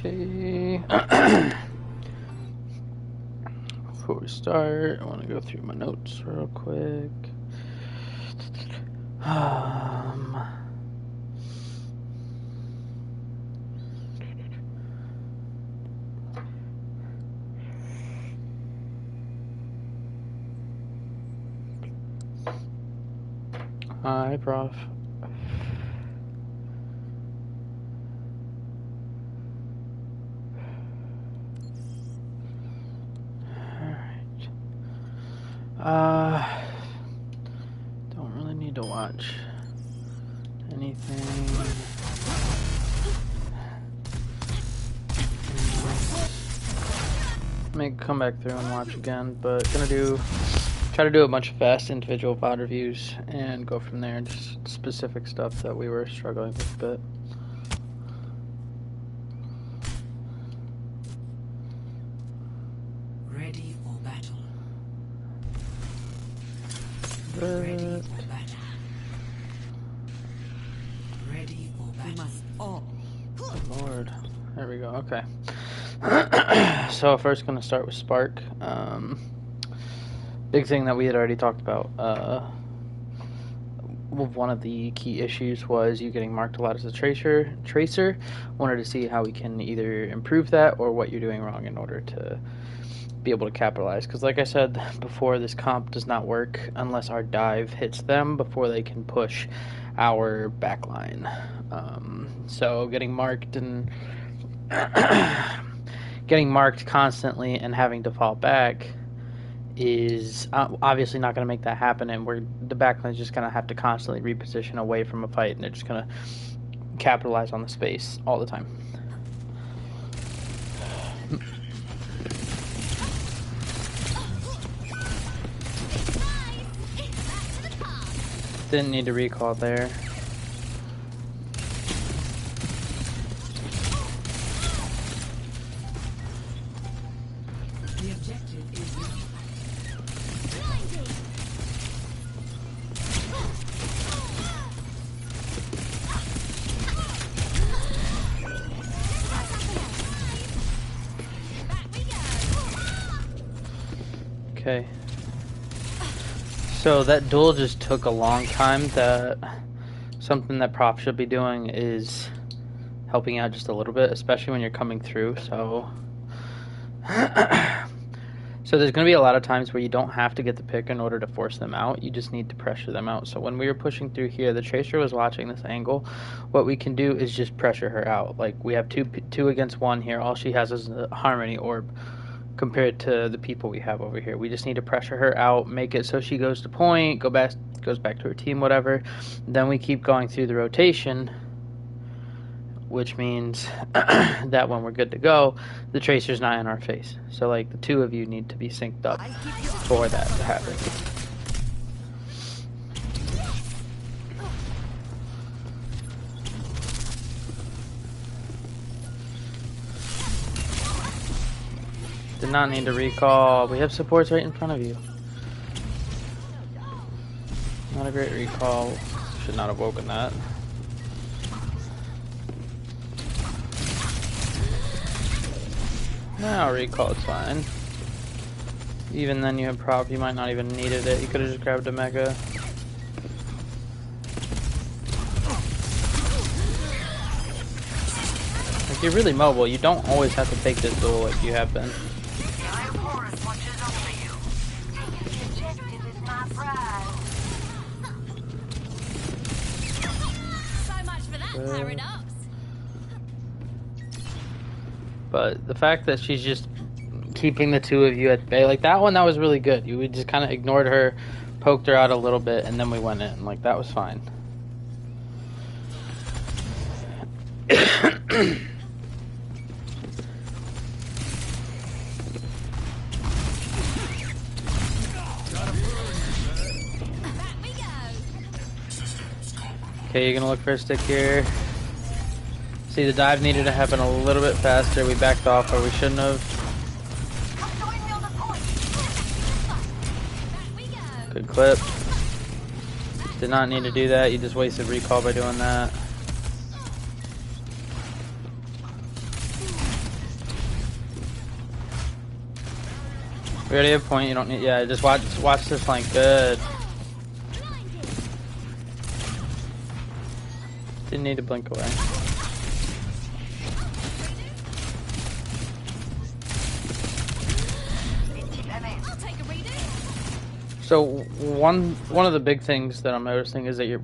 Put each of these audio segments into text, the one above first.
Okay. Before we start, I want to go through my notes real quick. Hi, Prof. Don't really need to watch anything. May come back through and watch again, but try to do a bunch of fast individual VOD reviews and go from there. Just specific stuff that we were struggling with a bit. Ready for battle. Ready for battle. Ready for battle. We must all. Oh, Lord. There we go. Okay. So first going to start with Spark. Big thing that we had already talked about. One of the key issues was you getting marked a lot as a tracer. Wanted to see how we can either improve that or what you're doing wrong in order to be able to capitalize. Because like I said before, this comp does not work unless our dive hits them before they can push our backline. So getting marked and getting marked constantly and having to fall back is obviously not going to make that happen, and the backline is just going to have to constantly reposition away from a fight, and they're just going to capitalize on the space all the time. Didn't need to recall there. The objective is Okay. So that duel just took a long time. Something that Prof should be doing is helping out just a little bit, especially when you're coming through. So there's going to be a lot of times where you don't have to get the pick in order to force them out. You just need to pressure them out. So when we were pushing through here, the Tracer was watching this angle. What we can do is just pressure her out. Like, we have two against one here. All she has is a Harmony Orb compared to the people we have over here. We just need to pressure her out, make it so she goes to point, goes back to her team, whatever. Then we keep going through the rotation, which means that when we're good to go, the Tracer's not in our face. So, like, the two of you need to be synced up for that to happen. Did not need to recall. We have supports right in front of you. Not a great recall. Should not have woken that. No, recall, it's fine. Even then you have Prop, you might not even needed it. You could have just grabbed a Mega. Like, you're really mobile. You don't always have to take this duel like you have been. But the fact that she's just keeping the two of you at bay, like that one, that was really good. We just kind of ignored her, poked her out a little bit, and then we went in. Like, that was fine. Okay, you're gonna look for a stick here. See, the dive needed to happen a little bit faster. We backed off where we shouldn't have. Good clip. Did not need to do that. You just wasted recall by doing that. We already have point. You don't need. Yeah, just watch this flank. Good. Didn't need to blink away. So one of the big things that I'm noticing is that your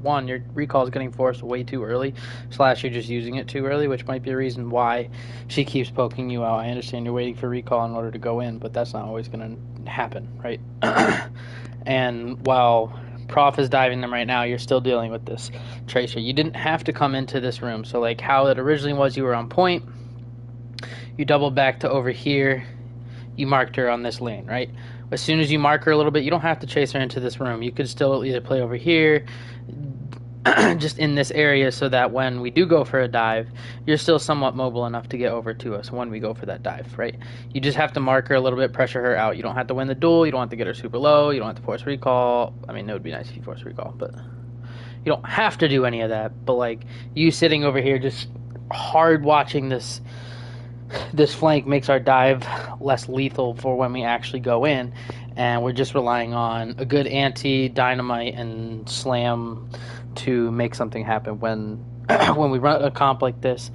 recall is getting forced way too early, / you're just using it too early, which might be a reason why she keeps poking you out. I understand you're waiting for recall in order to go in, but that's not always going to happen, right? And while Prof is diving them right now, you're still dealing with this Tracer. You didn't have to come into this room. So like how it originally was, you were on point, you doubled back to over here, you marked her on this lane, right? As soon as you mark her a little bit, you don't have to chase her into this room. You could still either play over here, just in this area, so that when we do go for a dive, you're still somewhat mobile enough to get over to us when we go for that dive, right? You just have to mark her a little bit, pressure her out. You don't have to win the duel. You don't have to get her super low. You don't have to force recall. I mean, it would be nice if you force recall, but you don't have to do any of that. But like you sitting over here just hard watching this flank makes our dive less lethal for when we actually go in, and we're just relying on a good anti-dynamite and slam to make something happen. When when we run a comp like this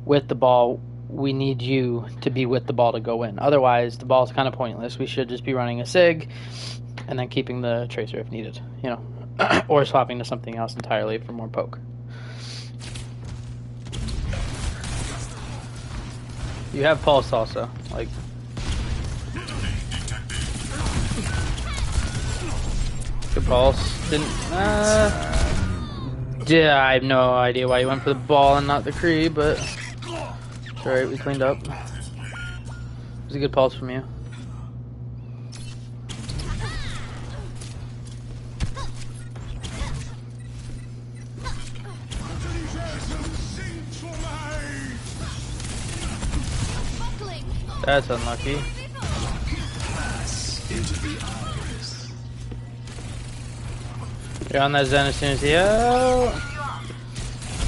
with the ball, we need you to be with the ball to go in. Otherwise, the ball's kind of pointless. We should just be running a SIG and then keeping the Tracer if needed, you know, or swapping to something else entirely for more poke. You have pulse also, like. Good pulse. Didn't. Yeah, I have no idea why you went for the ball and not the Kree, but it's alright, we cleaned up. It was a good pulse from you. That's unlucky. You're on that Zen as soon as he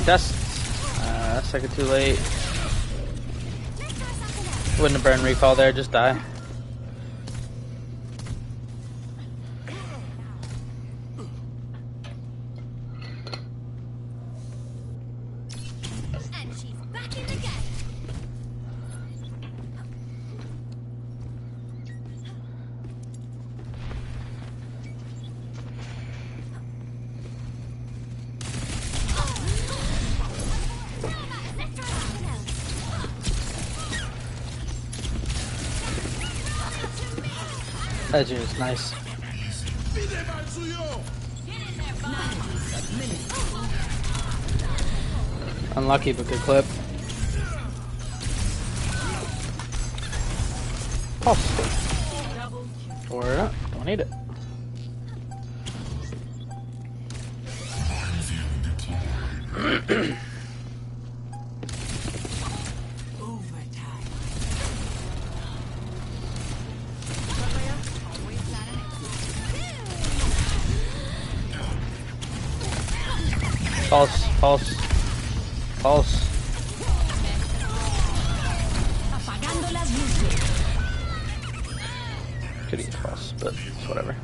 that's like too late. Wouldn't have burned recall there, just die. That is nice. Unlucky, but good clip. Pulse. Or not. Don't need it. Pulse, pulse, pulse. Could eat pulse, but it's whatever.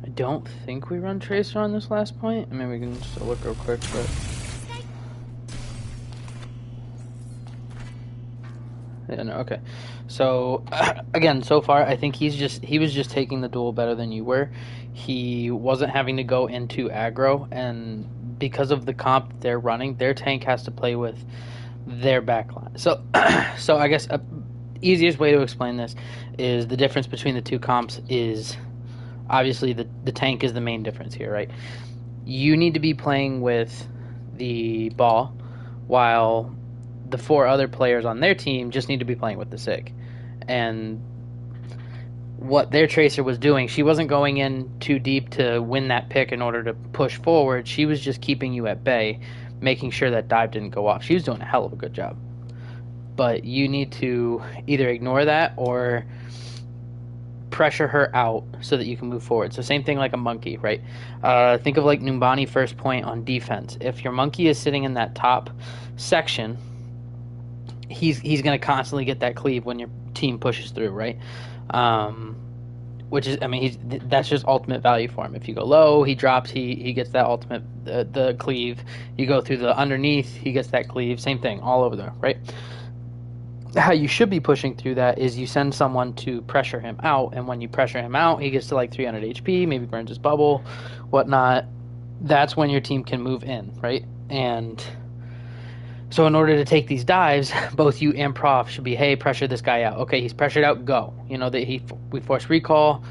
I don't think we run Tracer on this last point. I mean, we can still look real quick, but. Yeah, no, okay. So, again, so far, I think he was just taking the duel better than you were. He wasn't having to go into aggro, and because of the comp they're running, their tank has to play with their backline. So, so I guess easiest way to explain this is the difference between the two comps is obviously the tank is the main difference here, right? You need to be playing with the ball, while the 4 other players on their team just need to be playing with the SIG. And what their tracer was doing. She wasn't going in too deep to win that pick in order to push forward. She was just keeping you at bay, making sure that dive didn't go off. She was doing a hell of a good job. But you need to either ignore that or pressure her out so that you can move forward. So same thing like a monkey, right? Think of like Numbani first point on defense. If your monkey is sitting in that top section, he's going to constantly get that cleave when your team pushes through, right? Which is, I mean, that's just ultimate value for him. If you go low, he drops, he gets that ultimate the cleave. You go through the underneath, he gets that cleave. Same thing all over there, right? How you should be pushing through that is you send someone to pressure him out, and when you pressure him out, he gets to like 300 HP, maybe burns his bubble, whatnot. That's when your team can move in, right? And so in order to take these dives, both you and Prof should be, hey, pressure this guy out. Okay, he's pressured out, go. You know that we force recall,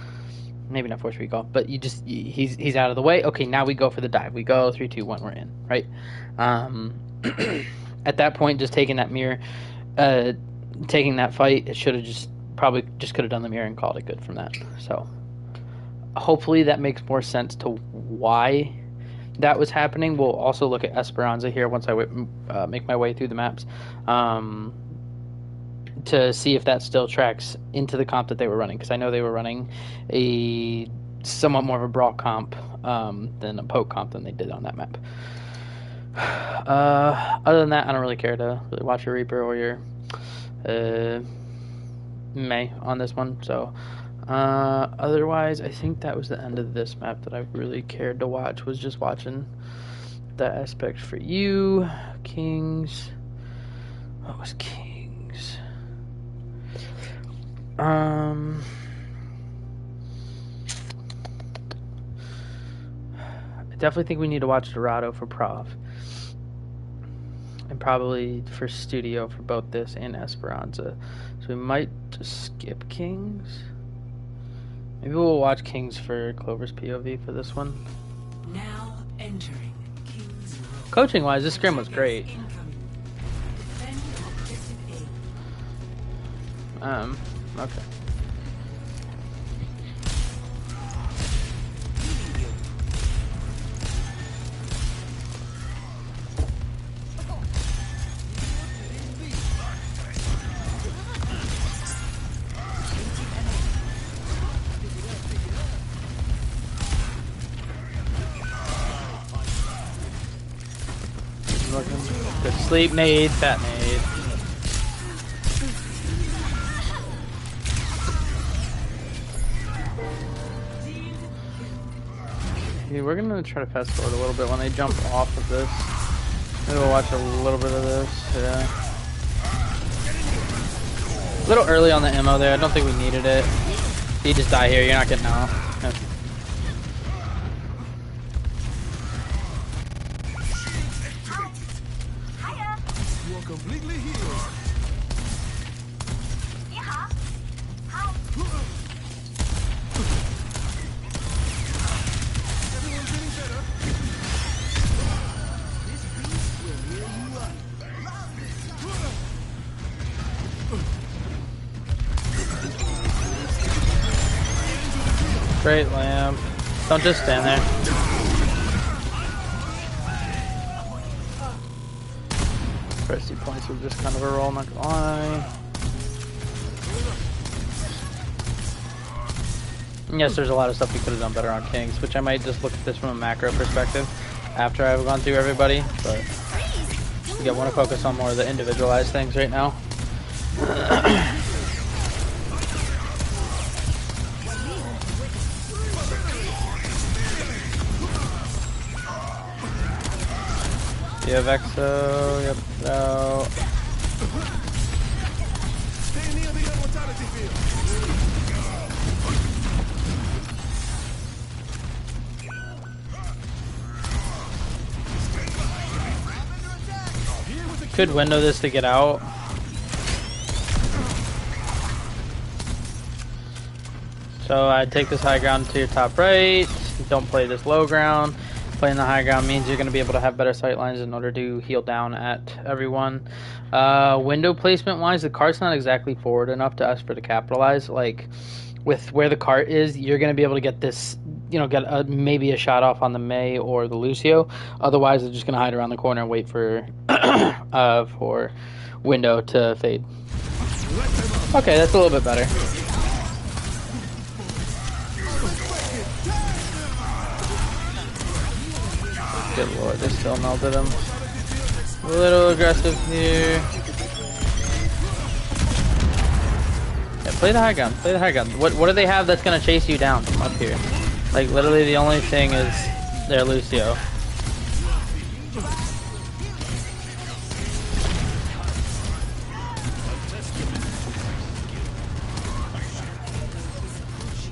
maybe not force recall, but he's out of the way. Okay, now we go for the dive. We go 3, 2, 1, we're in, right? At that point, just taking that mirror. Taking that fight, it should have probably could have done the mirror and called it good from that. So hopefully that makes more sense to why that was happening. We'll also look at Esperanza here once I make my way through the maps to see if that still tracks into the comp that they were running, because I know they were running a somewhat more of a brawl comp than a poke comp than they did on that map. Other than that, I don't really care to really watch your Reaper or your May on this one. So otherwise, I think that was the end of this map that I really cared to watch, was just watching that aspect for you. Kings. What was Kings? I definitely think we need to watch Dorado for Prof. And probably for Studio for both this and Esperanza. So we might just skip Kings. Maybe we'll watch Kings for Clover's POV for this one. Now entering King's Row. Coaching wise, this scrim was great. Defend objective A. Okay. Good sleep nade, fat nade. Okay, we're gonna try to fast forward a little bit when they jump off of this. Maybe we'll watch a little bit of this, yeah. A little early on the ammo there, I don't think we needed it. If you just die here, you're not getting out. Yeah. Completely healed. Everyone's getting better. This beast will heal you up. Great lamp. Don't just stand there. First 2 points was just kind of a roll, not gonna lie. Yes, there's a lot of stuff we could have done better on Kings, which I might just look at this from a macro perspective after I've gone through everybody, but I want to focus on more of the individualized things right now. You have Exo, yep, so. Stay near the immortality field. Could window this to get out. So I take this high ground to your top right. Don't play this low ground. Playing the high ground means you're going to be able to have better sight lines in order to heal down at everyone. Window placement wise, the card's not exactly forward enough to us for to capitalize. Like, with where the cart is, you're going to be able to get this, get maybe a shot off on the Mei or the Lucio. Otherwise, they're just going to hide around the corner and wait for window to fade. Okay, that's a little bit better. Good lord, they still melted him. A little aggressive here. Yeah, play the high ground. Play the high ground. What do they have that's gonna chase you down from up here? Like literally the only thing is their Lucio.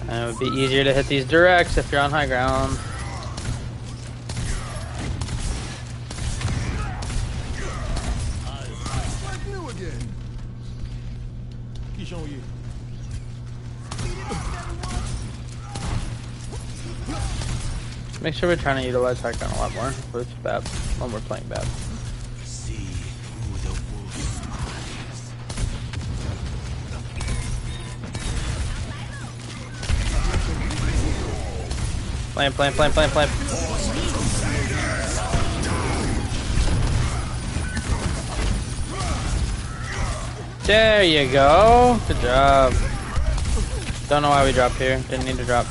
And it would be easier to hit these directs if you're on high ground. Make sure we're trying to utilize high ground a lot more with BAB when we're playing BAB. Plan. There you go. Good job. Don't know why we dropped here. Didn't need to drop.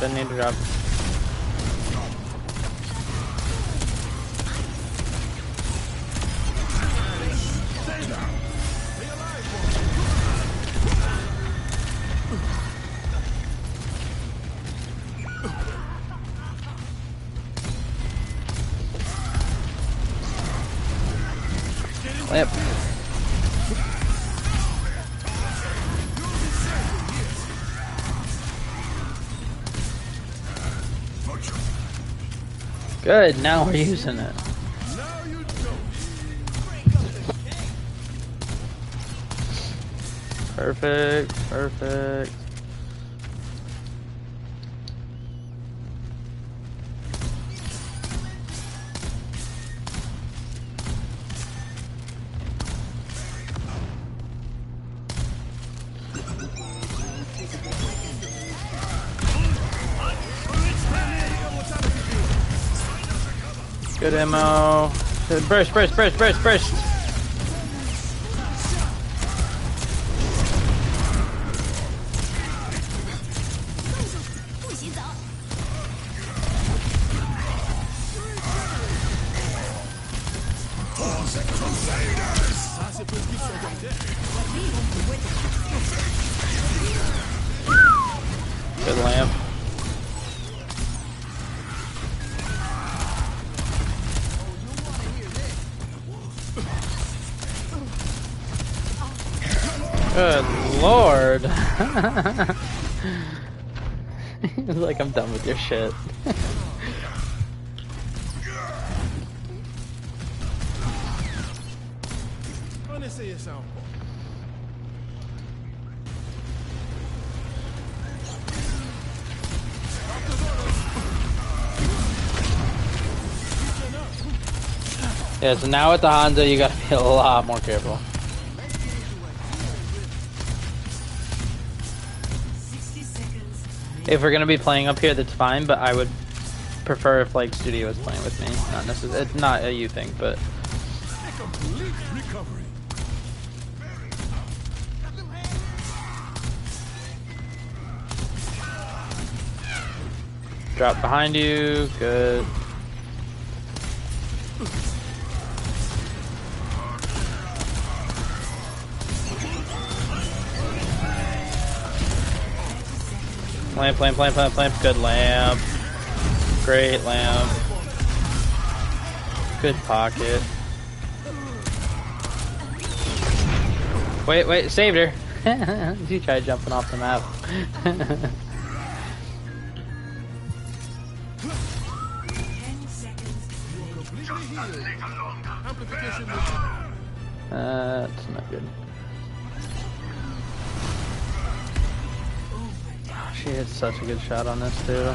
Yep. Good, now we're using it. Perfect. Good ammo. Good burst. Good lamp. Good lord. It's like I'm done with your shit. Yeah, so now with the Hanzo, you gotta be a lot more careful. If we're gonna be playing up here, that's fine, but I would prefer if like Studio was playing with me. Not necessarily, it's not a you thing, but. Drop behind you, good. Lamp, good lamp. Great lamp. Good pocket. Wait, saved her. She tried jumping off the map. That's not good. She hit such a good shot on this too.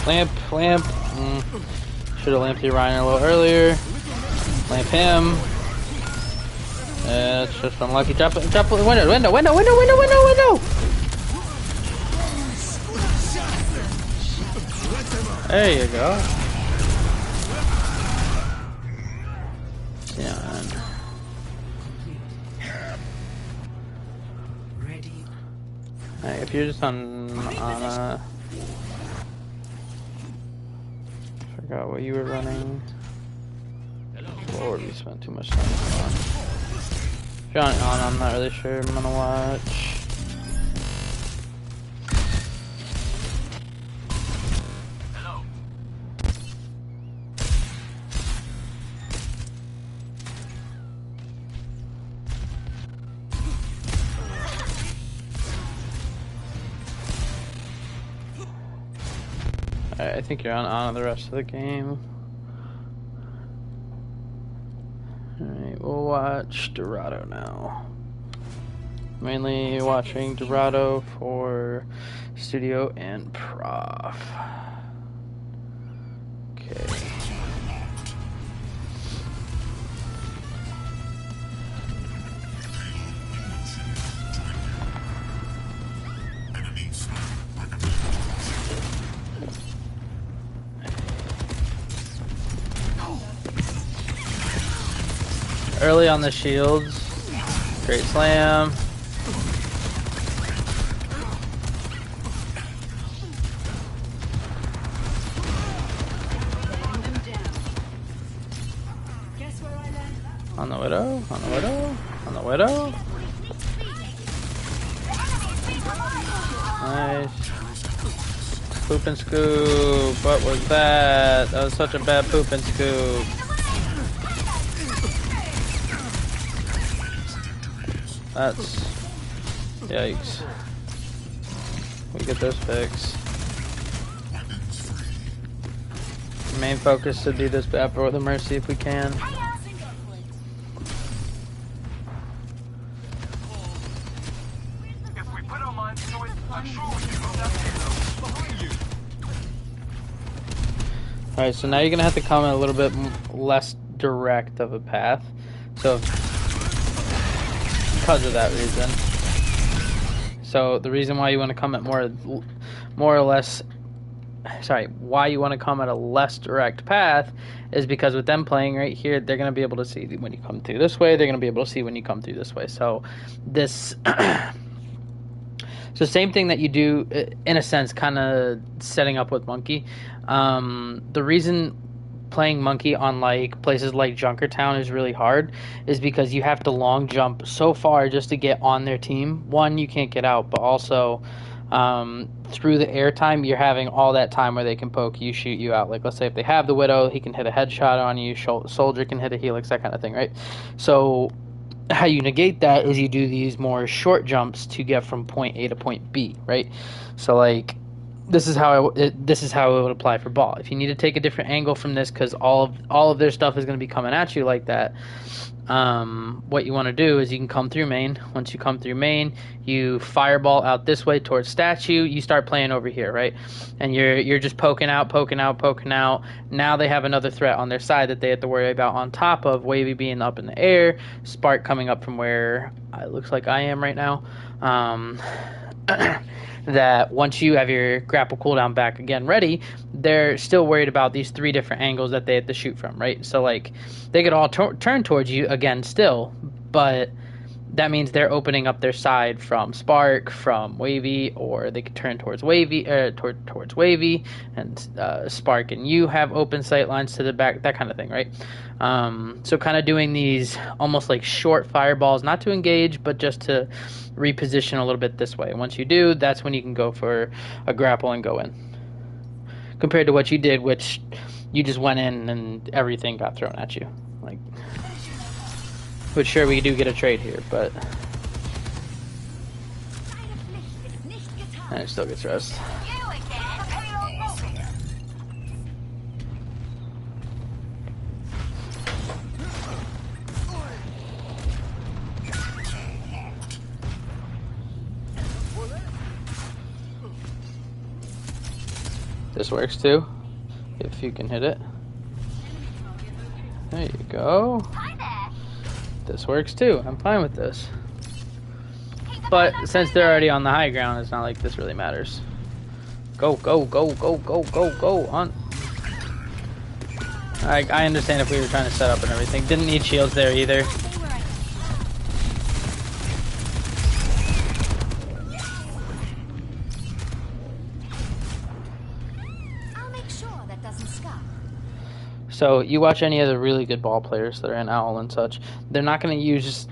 Lamp. Should have lamped the Ryan a little earlier. Lamp him. It's just unlucky. Drop it, window. There you go. Yeah. Ready. Alright, if you're just on forgot what you were running. Lord, we spent too much time on. If you're on, I'm not really sure. I'm gonna watch. Alright, I think you're on the rest of the game. Alright, we'll watch Dorado now. Mainly watching Dorado for Studio and Prof. Okay. Early on the shields. Great slam. On the widow. Nice. Poop and scoop. What was that? That was such a bad poop and scoop. That's... yikes. We get those fixed. Main focus to do this bad with a mercy if we can. If we put our minds to it, I'm sure we can move that vehicle. Behind you. Alright, so now you're gonna have to come a little bit less direct of a path. So, because of that reason. So the reason why you want to come at more or less, sorry, why you want to come at a less direct path is because with them playing right here, they're going to be able to see when you come through this way. They're going to be able to see when you come through this way. So this, so same thing that you do in a sense, kind of setting up with Monkey. The reason playing Monkey on like places like Junkertown is really hard is because you have to long jump so far just to get on their team. One, you can't get out, but also through the airtime, you're having all that time where they can poke you, shoot you out. Like, let's say if they have the Widow, he can hit a headshot on you, Soldier can hit a Helix, that kind of thing, right? So how you negate that is you do these more short jumps to get from point A to point B, right? So like this is how it would apply for ball. If you need to take a different angle from this because all of their stuff is going to be coming at you like that, what you want to do is you can come through main. Once you come through main, you fireball out this way towards statue. You start playing over here, right? And you're just poking out. Now they have another threat on their side that they have to worry about on top of Wavy being up in the air, Spark coming up from where it looks like I am right now. That once you have your grapple cooldown back again ready, they're still worried about these 3 different angles that they have to shoot from, right? So like they could all turn towards you again still, but that means they're opening up their side from Spark, from Wavy, or they could turn towards Wavy, towards Wavy, and Spark and you have open sight lines to the back, that kind of thing, right? So kind of doing these almost like short fireballs, not to engage, but just to reposition a little bit this way. Once you do, that's when you can go for a grapple and go in. Compared to what you did, which you just went in and everything got thrown at you. Like, which sure we do get a trade here, but and it still gets rest. This works too, if you can hit it. There you go. This works too. I'm fine with this. But since they're already on the high ground, it's not like this really matters. Go, go, go, go, go, go, go. On. I understand if we were trying to set up and everything. Didn't need shields there either. I'll make sure that doesn't scar. So you watch any of the really good ball players that are in OWL and such, they're not going to use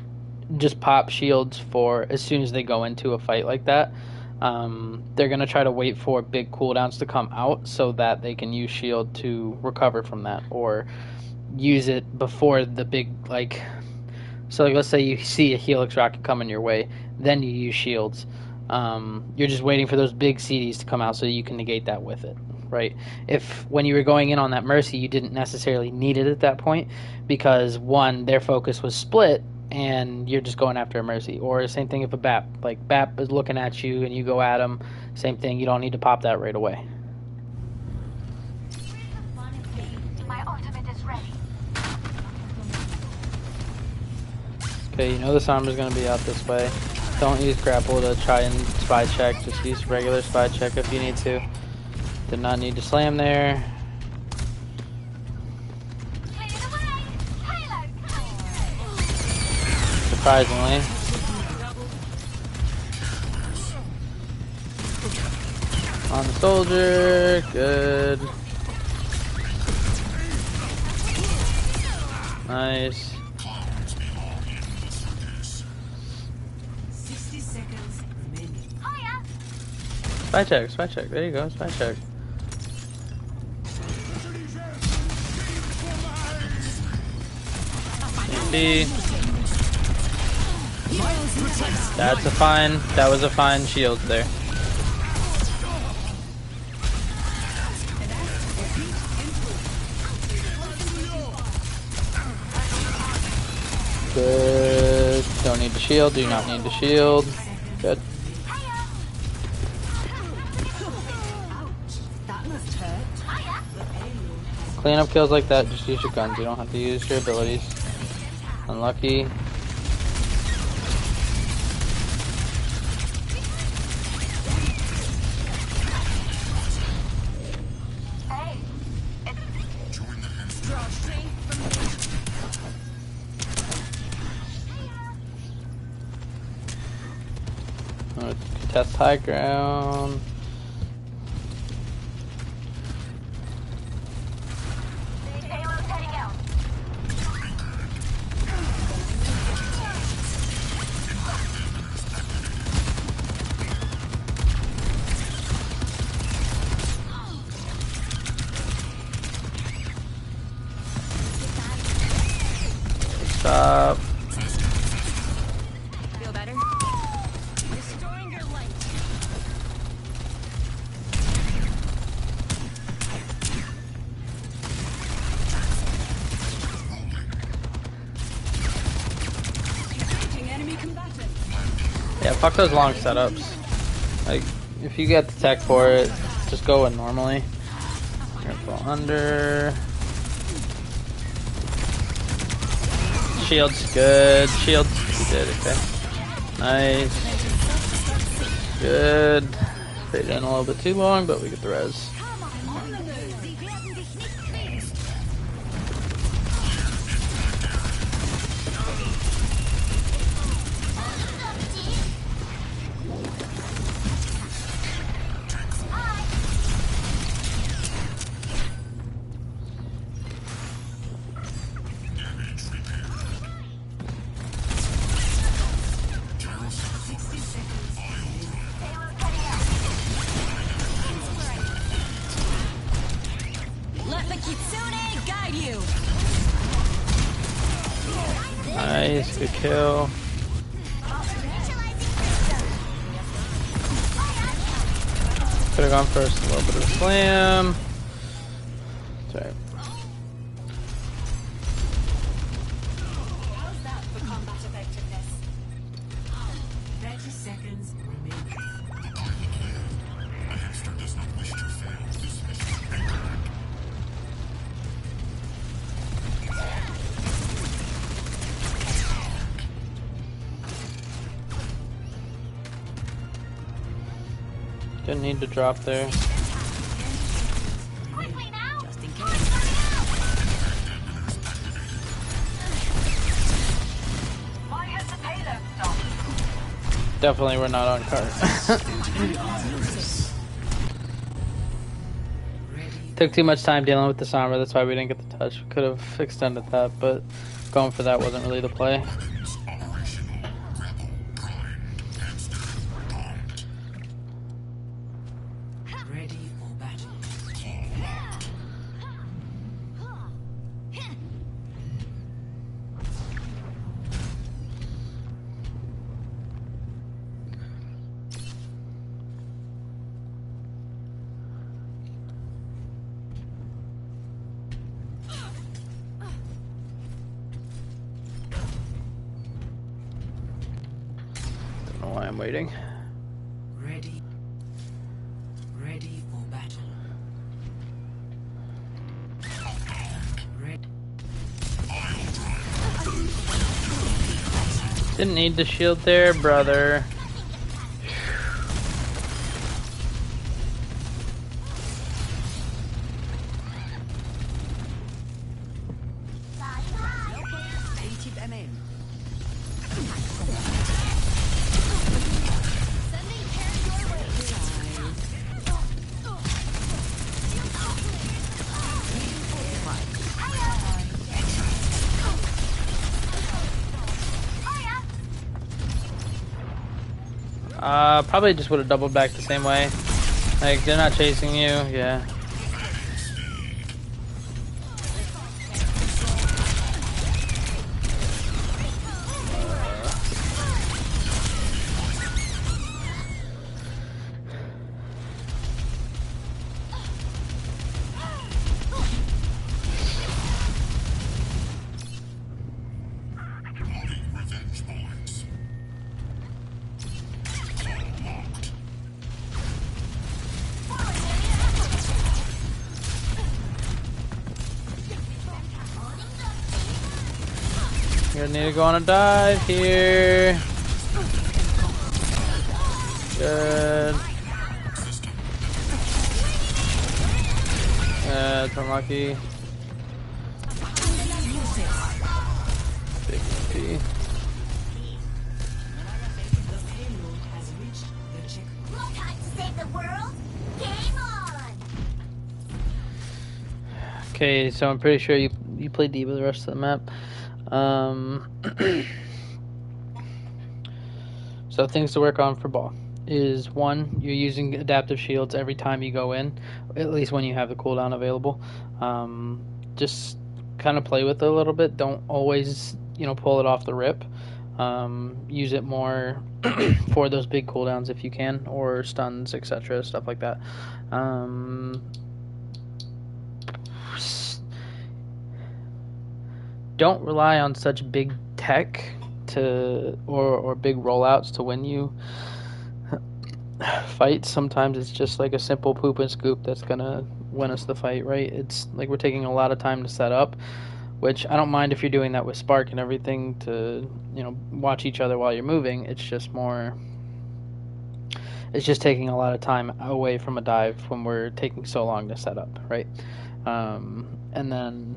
just pop shields for as soon as they go into a fight like that. They're going to try to wait for big cooldowns to come out so that they can use shield to recover from that, or use it before the big, like, so like, let's say you see a Helix rocket coming your way, then you use shields. You're just waiting for those big CDs to come out so you can negate that with it, right? If when you were going in on that Mercy, you didn't necessarily need it at that point because, one, their focus was split and you're just going after a Mercy. Or same thing if a BAP, like BAP is looking at you and you go at them, same thing, you don't need to pop that right away. My ultimate is ready. Okay, you know this armor's going to be out this way. Don't use grapple to try and spy check. Just use regular spy check if you need to. Did not need to slam there. Surprisingly. On the soldier. Good. Nice. 60 seconds remaining. Spy check, spy check. There you go, spy check. B. That's a fine. That was a fine shield there. Good. Don't need the shield. Do not need the shield. Good. Cleanup kills like that, just use your guns. You don't have to use your abilities. Unlucky. Test high ground. Stop. Feel better? Restoring your light. Enemy combatant. Yeah, fuck those long setups. Like, if you get the tech for it, just go in normally. Careful under. Shields, good. Shields, you did, okay. Nice. Good. Faded in a little bit too long, but we get the res. Let the Kitsune guide you. Nice, good kill. Could have gone first, a little bit of slam. Sorry. How's that for combat effectiveness? 30 seconds remaining. Didn't need to drop there. Quickly now. Just in case. Why has the payload stopped? Definitely we're not on cart. Took too much time dealing with the Sombra, that's why we didn't get the touch. We could have extended that, but going for that wasn't really the play. Ready for battle. Don't know why I'm waiting. Ready. Ready for battle. Ready. Didn't need the shield there, brother. Native MM. Sending care your way. Probably just would have doubled back the same way. Like, they're not chasing you, yeah. You're gonna need to go on a dive here. Good. It's unlucky. Big MP. The payload has reached the checkpoint. Time to save the world. Game on. Okay, so I'm pretty sure you play Diva the rest of the map. So things to work on for ball is, one, you're using adaptive shields every time you go in, at least when you have the cooldown available. Just kind of play with it a little bit. Don't always, pull it off the rip. Use it more for those big cooldowns if you can, or stuns, etc., stuff like that. Don't rely on such big tech or big rollouts to win you fights. Sometimes it's just like a simple poop and scoop that's gonna win us the fight, right? It's like we're taking a lot of time to set up, which I don't mind if you're doing that with Spark and everything to, watch each other while you're moving. It's just taking a lot of time away from a dive when we're taking so long to set up, right? And then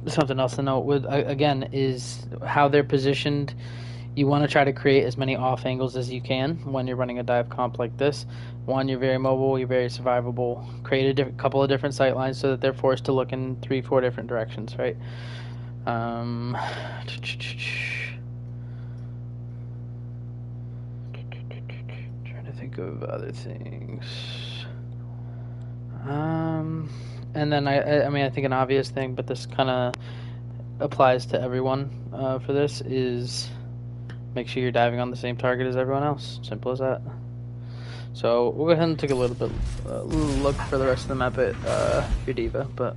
something else to note with, again, is how they're positioned. You want to try to create as many off angles as you can when you're running a dive comp like this. One, you're very mobile, you're very survivable. Create a couple of different sight lines so that they're forced to look in 3-4 different directions, right? Trying to think of other things. And then I think an obvious thing, but this kind of applies to everyone for this, is make sure you're diving on the same target as everyone else. Simple as that. So we'll go ahead and take a little bit look for the rest of the map at your Diva, but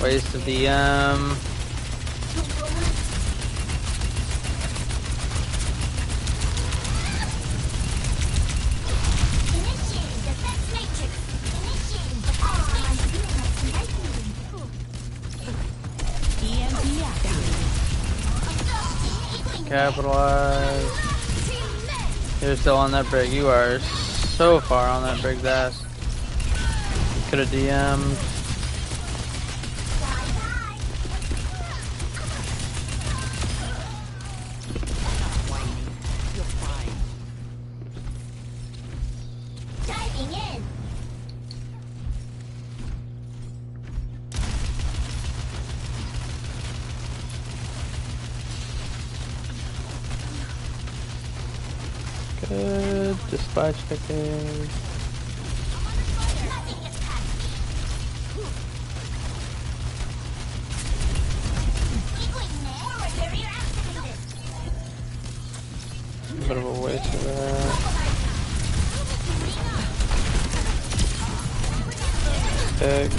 waste of the Initiating defense matrix. Initiating defense matrix. EMP activated. capitalize. You're still on that brig. You are so far on that brig's ass. Could have DM'd. Diving in. Good. Dispatch checking. Nothing gets past me. Equaling forward barrier activated. A bit of a waste of that. Pick.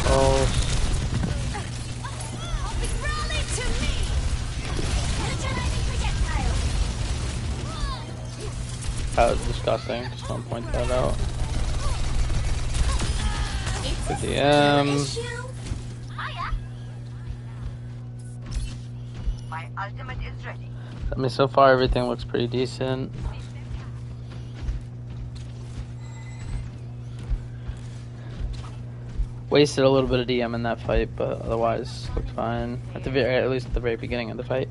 Pulse. Rally to me. Neutralizing projectile. That was disgusting. Just want to point that out. It's Good a DM. issue. Hiya. My ultimate is ready. I mean, so far everything looks pretty decent. Wasted a little bit of DM in that fight, but otherwise looked fine. At least at the very beginning of the fight.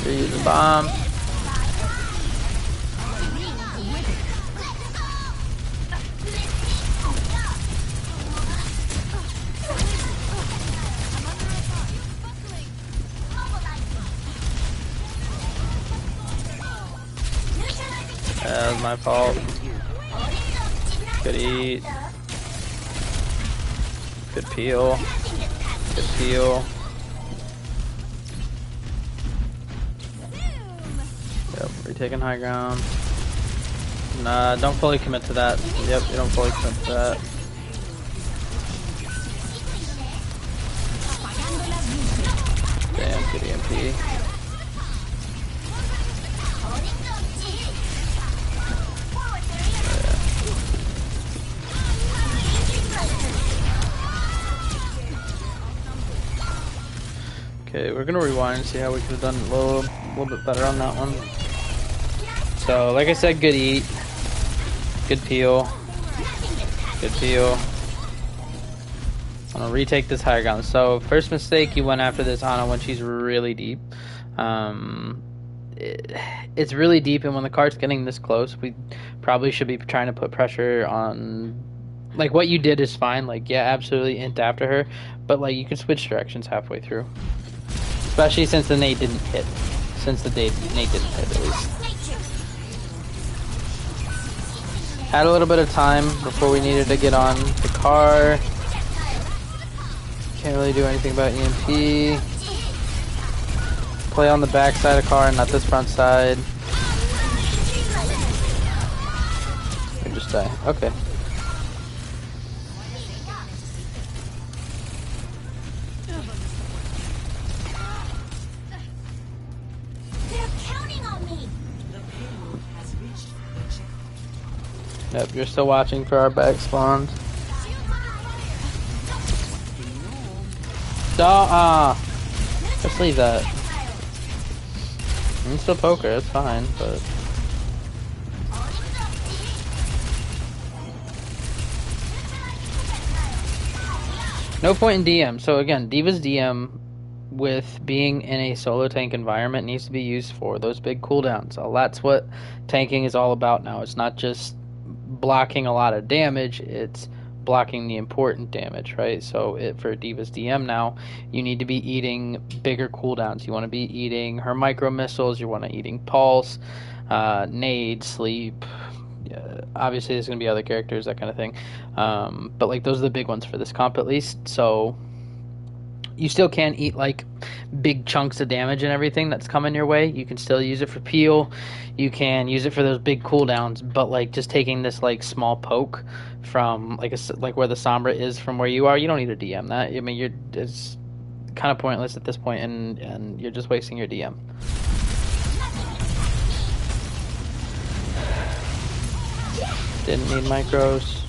Here, use a bomb. That was my fault. Good eat. Good peel. Good peel. Yep, we're taking high ground. Nah, don't fully commit to that. Yep, you don't fully commit to that. Damn, good EMP. Okay, we're gonna rewind and see how we could have done a little bit better on that one. So, like I said, good eat, good peel, good peel. I'm gonna retake this higher ground. So, first mistake, you went after this Ana when she's really deep. It's really deep, and when the card's getting this close, we probably should be trying to put pressure on. Like, what you did is fine. Like, yeah, absolutely int after her, but like you can switch directions halfway through. Especially since the nade didn't hit. Since the nade didn't hit, at least. Had a little bit of time before we needed to get on the car. Can't really do anything about EMP. Play on the back side of car, not this front side. And just die. Okay. Yep, you're still watching for our back spawns. Just leave that. You can still poke her, it's fine, but... No point in DM. So again, D.Va's DM with being in a solo tank environment needs to be used for those big cooldowns. So that's what tanking is all about now. It's not just blocking a lot of damage, it's blocking the important damage, right? So for D.Va's DM now, you need to be eating bigger cooldowns. You want to be eating her micro missiles, you want to eating pulse, nade, sleep. Obviously there's going to be other characters, that kind of thing, but like those are the big ones for this comp at least. So you still can eat like big chunks of damage and everything that's coming your way. You can still use it for peel, you can use it for those big cooldowns, but like just taking this like small poke from like where the Sombra is from where you are, you don't need to DM that. I mean, it's kind of pointless at this point, and you're just wasting your DM. Didn't need micros.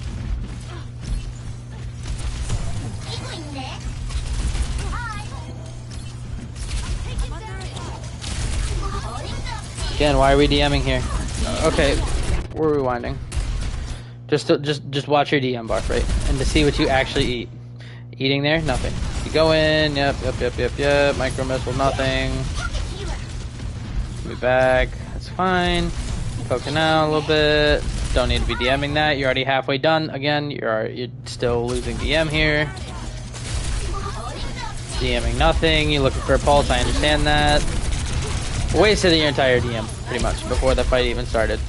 Again, why are we DMing here? Okay, we're rewinding. Just watch your DM bar, right? And to see what you actually eat. Eating there, nothing. You go in, yep. Micro missile, nothing. Be back. That's fine. Poking out a little bit. Don't need to be DMing that. You're already halfway done. Again, you're still losing DM here. DMing nothing. You're looking for a pulse. I understand that. Wasted your entire DM, pretty much, before the fight even started.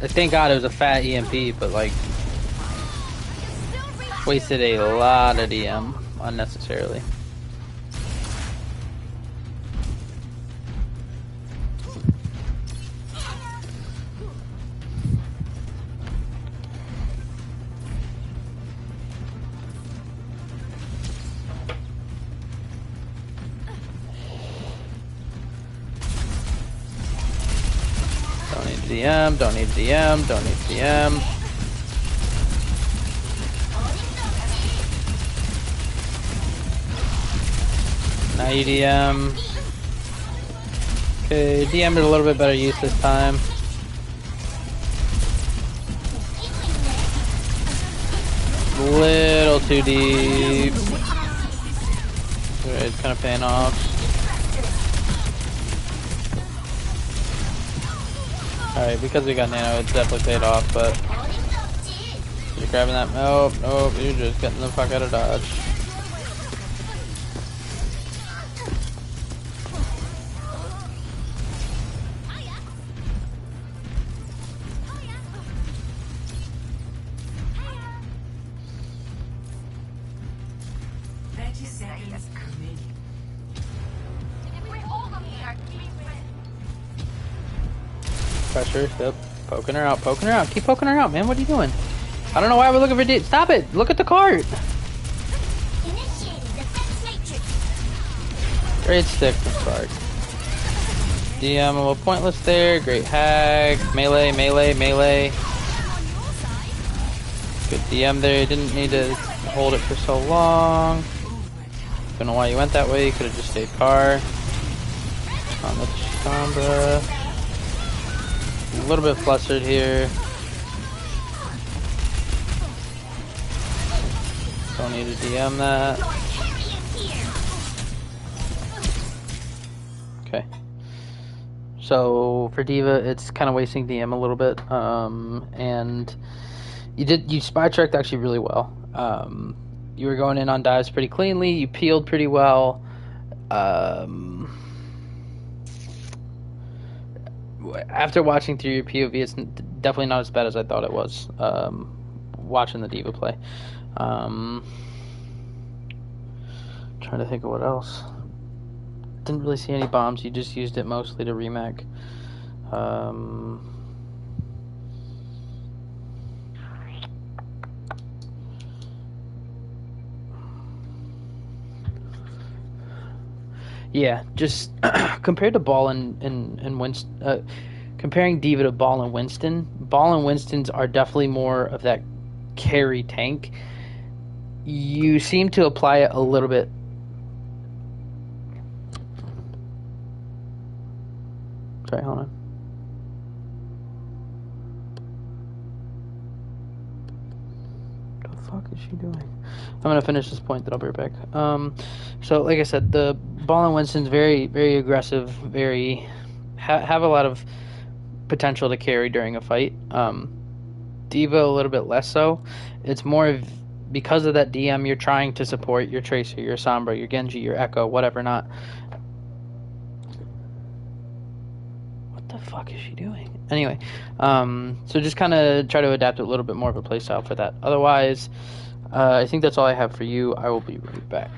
Thank God it was a fat EMP, but like, wasted a lot of DM unnecessarily. Don't need DM, don't need DM, don't need DM. Now you DM. Okay, DM did a little bit better use this time. Little too deep. It's kind of paying off. Alright, because we got nano, it's definitely paid off, but you're grabbing that. Nope, you're just getting the fuck out of dodge. Pressure, yep. Poking her out, Keep poking her out, man. What are you doing? I don't know why we're looking for stop it! Look at the cart! Great stick from Spark. DM a little pointless there. Great hag. Melee. Good DM there. You didn't need to hold it for so long. Don't know why you went that way. You could have just stayed car. On the Sombra. A little bit flustered here. Don't need to DM that. Okay. So for Diva, it's kind of wasting DM a little bit, and you spy checked actually really well. You were going in on dives pretty cleanly. You peeled pretty well. After watching through your POV, it's definitely not as bad as I thought it was. Watching the Diva play. Trying to think of what else. Didn't really see any bombs. You just used it mostly to remake. Yeah, just compared to Ball and Winston, comparing Diva to Ball and Winston. Ball and Winston's are definitely more of that carry tank. You seem to apply it a little bit. Sorry, hold on. What the fuck is she doing? I'm gonna finish this point, then I'll be right back. So like I said, the Ball and Winston's very, very aggressive, very have a lot of potential to carry during a fight. Diva a little bit less so. It's more of because of that DM, you're trying to support your Tracer, your Sombra, your Genji, your Echo, whatever not. What the fuck is she doing? Anyway, so just kind of try to adapt a little bit more of a playstyle for that. Otherwise, I think that's all I have for you. I will be right back.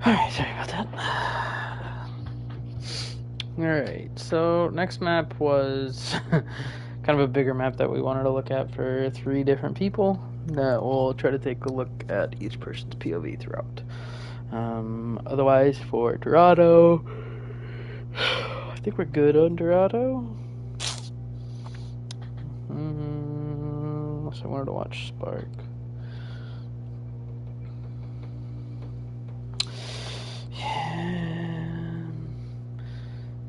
Alright, sorry about that. Alright, so next map was kind of a bigger map that we wanted to look at for 3 different people. That we'll try to take a look at each person's POV throughout. Otherwise, for Dorado, I think we're good on Dorado. So I wanted to watch Spark. Yeah.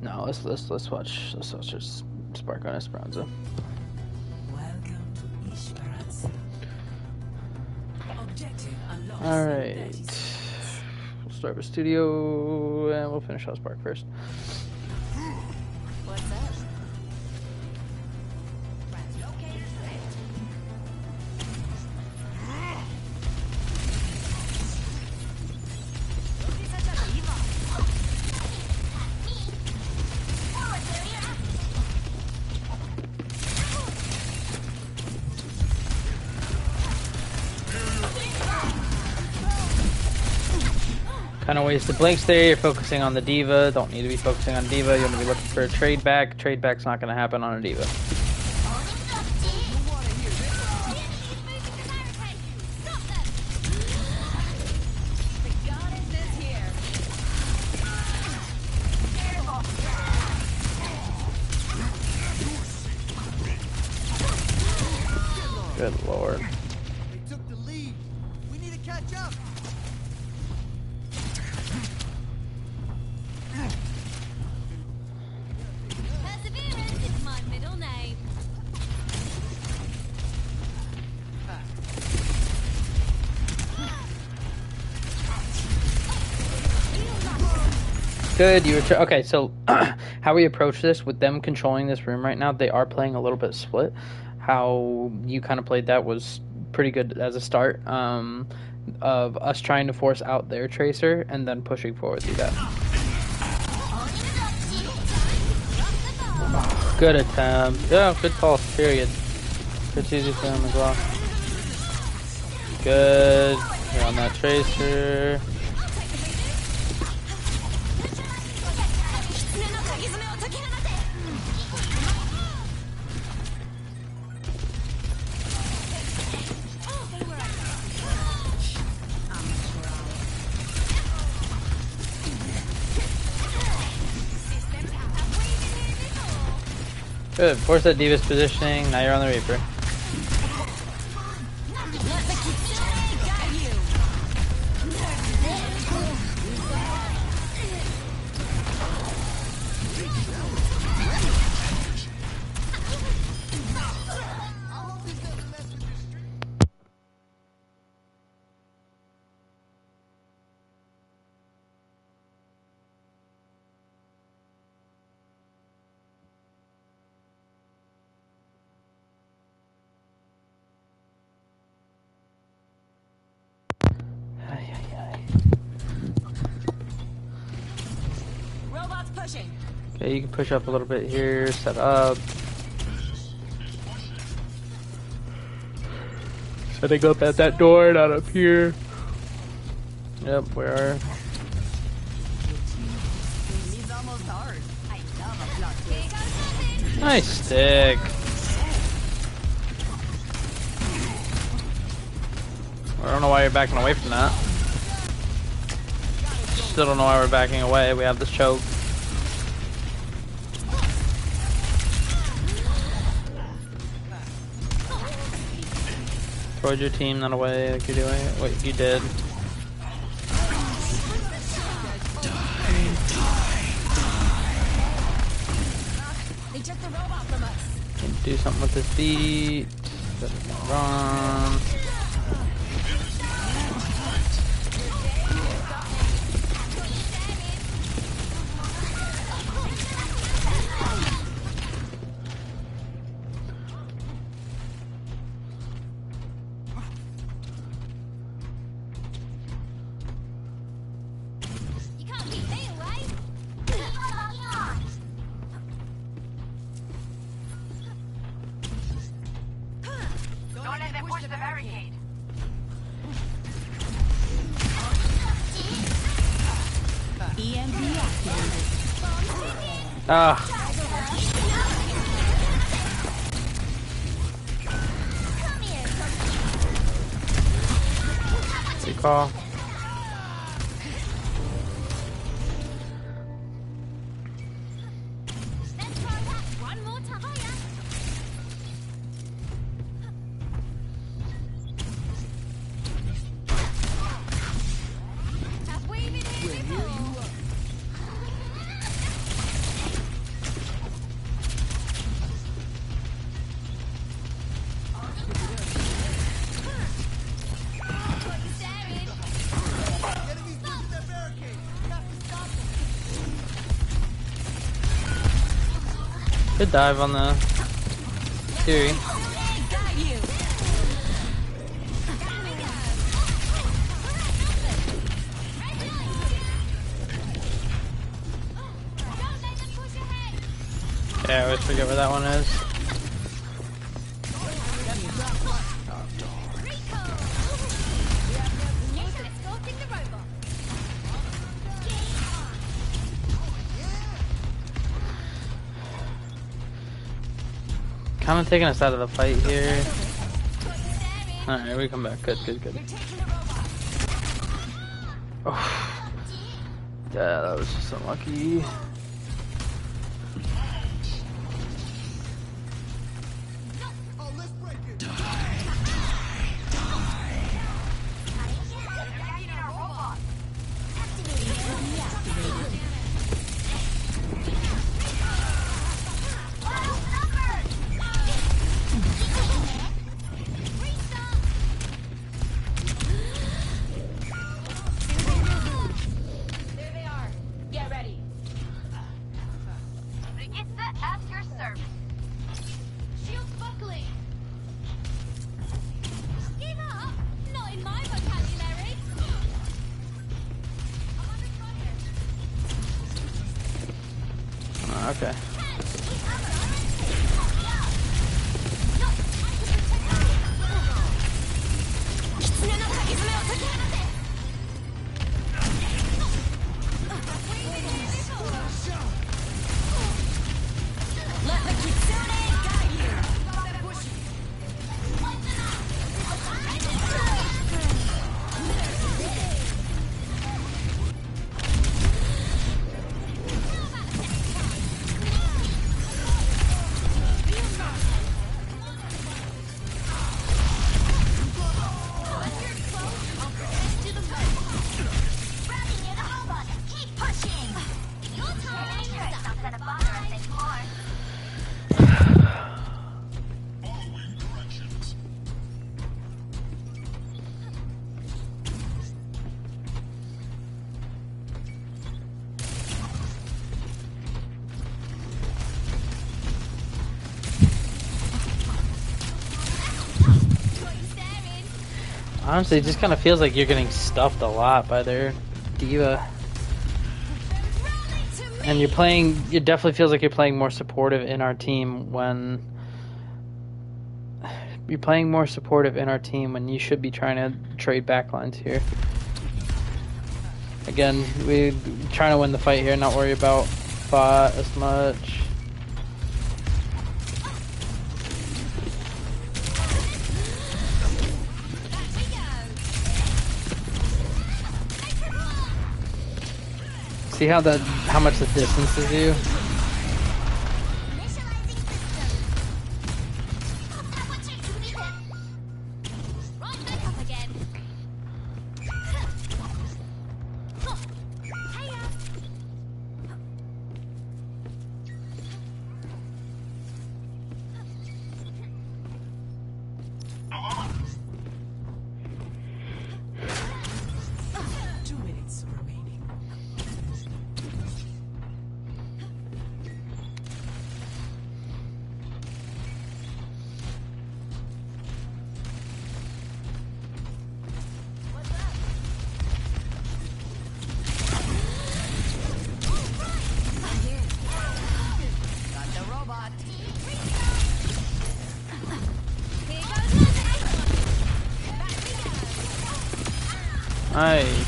No, let's watch Spark on Esperanza. Welcome to Esperanza. Objective unlocked. All right. We'll start with Studio, and we'll finish out Spark first. What's up? Kind of wasted blinks there. You're focusing on the diva. Don't need to be focusing on diva. You want to be looking for a trade back. Trade back's not going to happen on a diva. Good lord. They took the lead. We need to catch up. Perseverance is my middle name. Good. Okay. So, how we approach this with them controlling this room right now, they are playing a little bit split. How you kind of played that was pretty good as a start. Of us trying to force out their tracer and then pushing forward through that. Good attempt. Yeah, good call. Period. Good easy for him as well. Good. You're on that tracer. Good. Force that Diva's positioning. Now you're on the Reaper. Robots pushing. Okay, you can push up a little bit here, set up. Setting up at that door, not up here. Yep, where? He's almost ours. I love a plot twist. Nice stick. I don't know why you're backing away from that. Still don't know why we're backing away. We have this choke. Towards your team, not away like you're doing. What you did. They took the robot from us. Can do something with this beat. Doesn't wrong. You can't keep me away. Don't let them push the barricade. EMP activated. Ah. Recall. Let's try that one more time. Have we been here before? What you staring? Enemies breaching that barricade. We have to stop them. Good dive on the theory. Got you. Don't let them push ahead. Yeah, I always forget where that one is. Rico! Escorting the robot. Kind of taking us out of the fight here. Alright, we come back. Good, good, good. Oh. Yeah, that was just unlucky. Oh, let's break it. There they are. Get ready. It's the at your service. Shields buckling. Give up? Not in my vocabulary. I'm under fire. Okay. Let the Kitsune guide you. Honestly, it just kind of feels like you're getting stuffed a lot by their diva. And you're playing, it definitely feels like you're playing more supportive in our team when you should be trying to trade backlines here. Again, we're trying to win the fight here, not worry about bot as much. See how much the distance is you? Right back up again. Nice.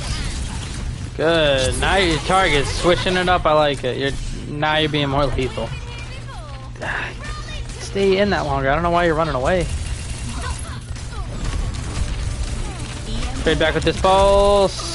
Good. Now your target's switching it up. I like it. Now you're being more lethal. Stay in that longer. I don't know why you're running away. Trade back with this pulse.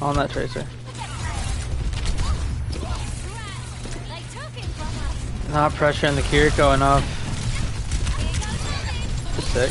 On that tracer. Not pressuring the Kiriko enough. Sick.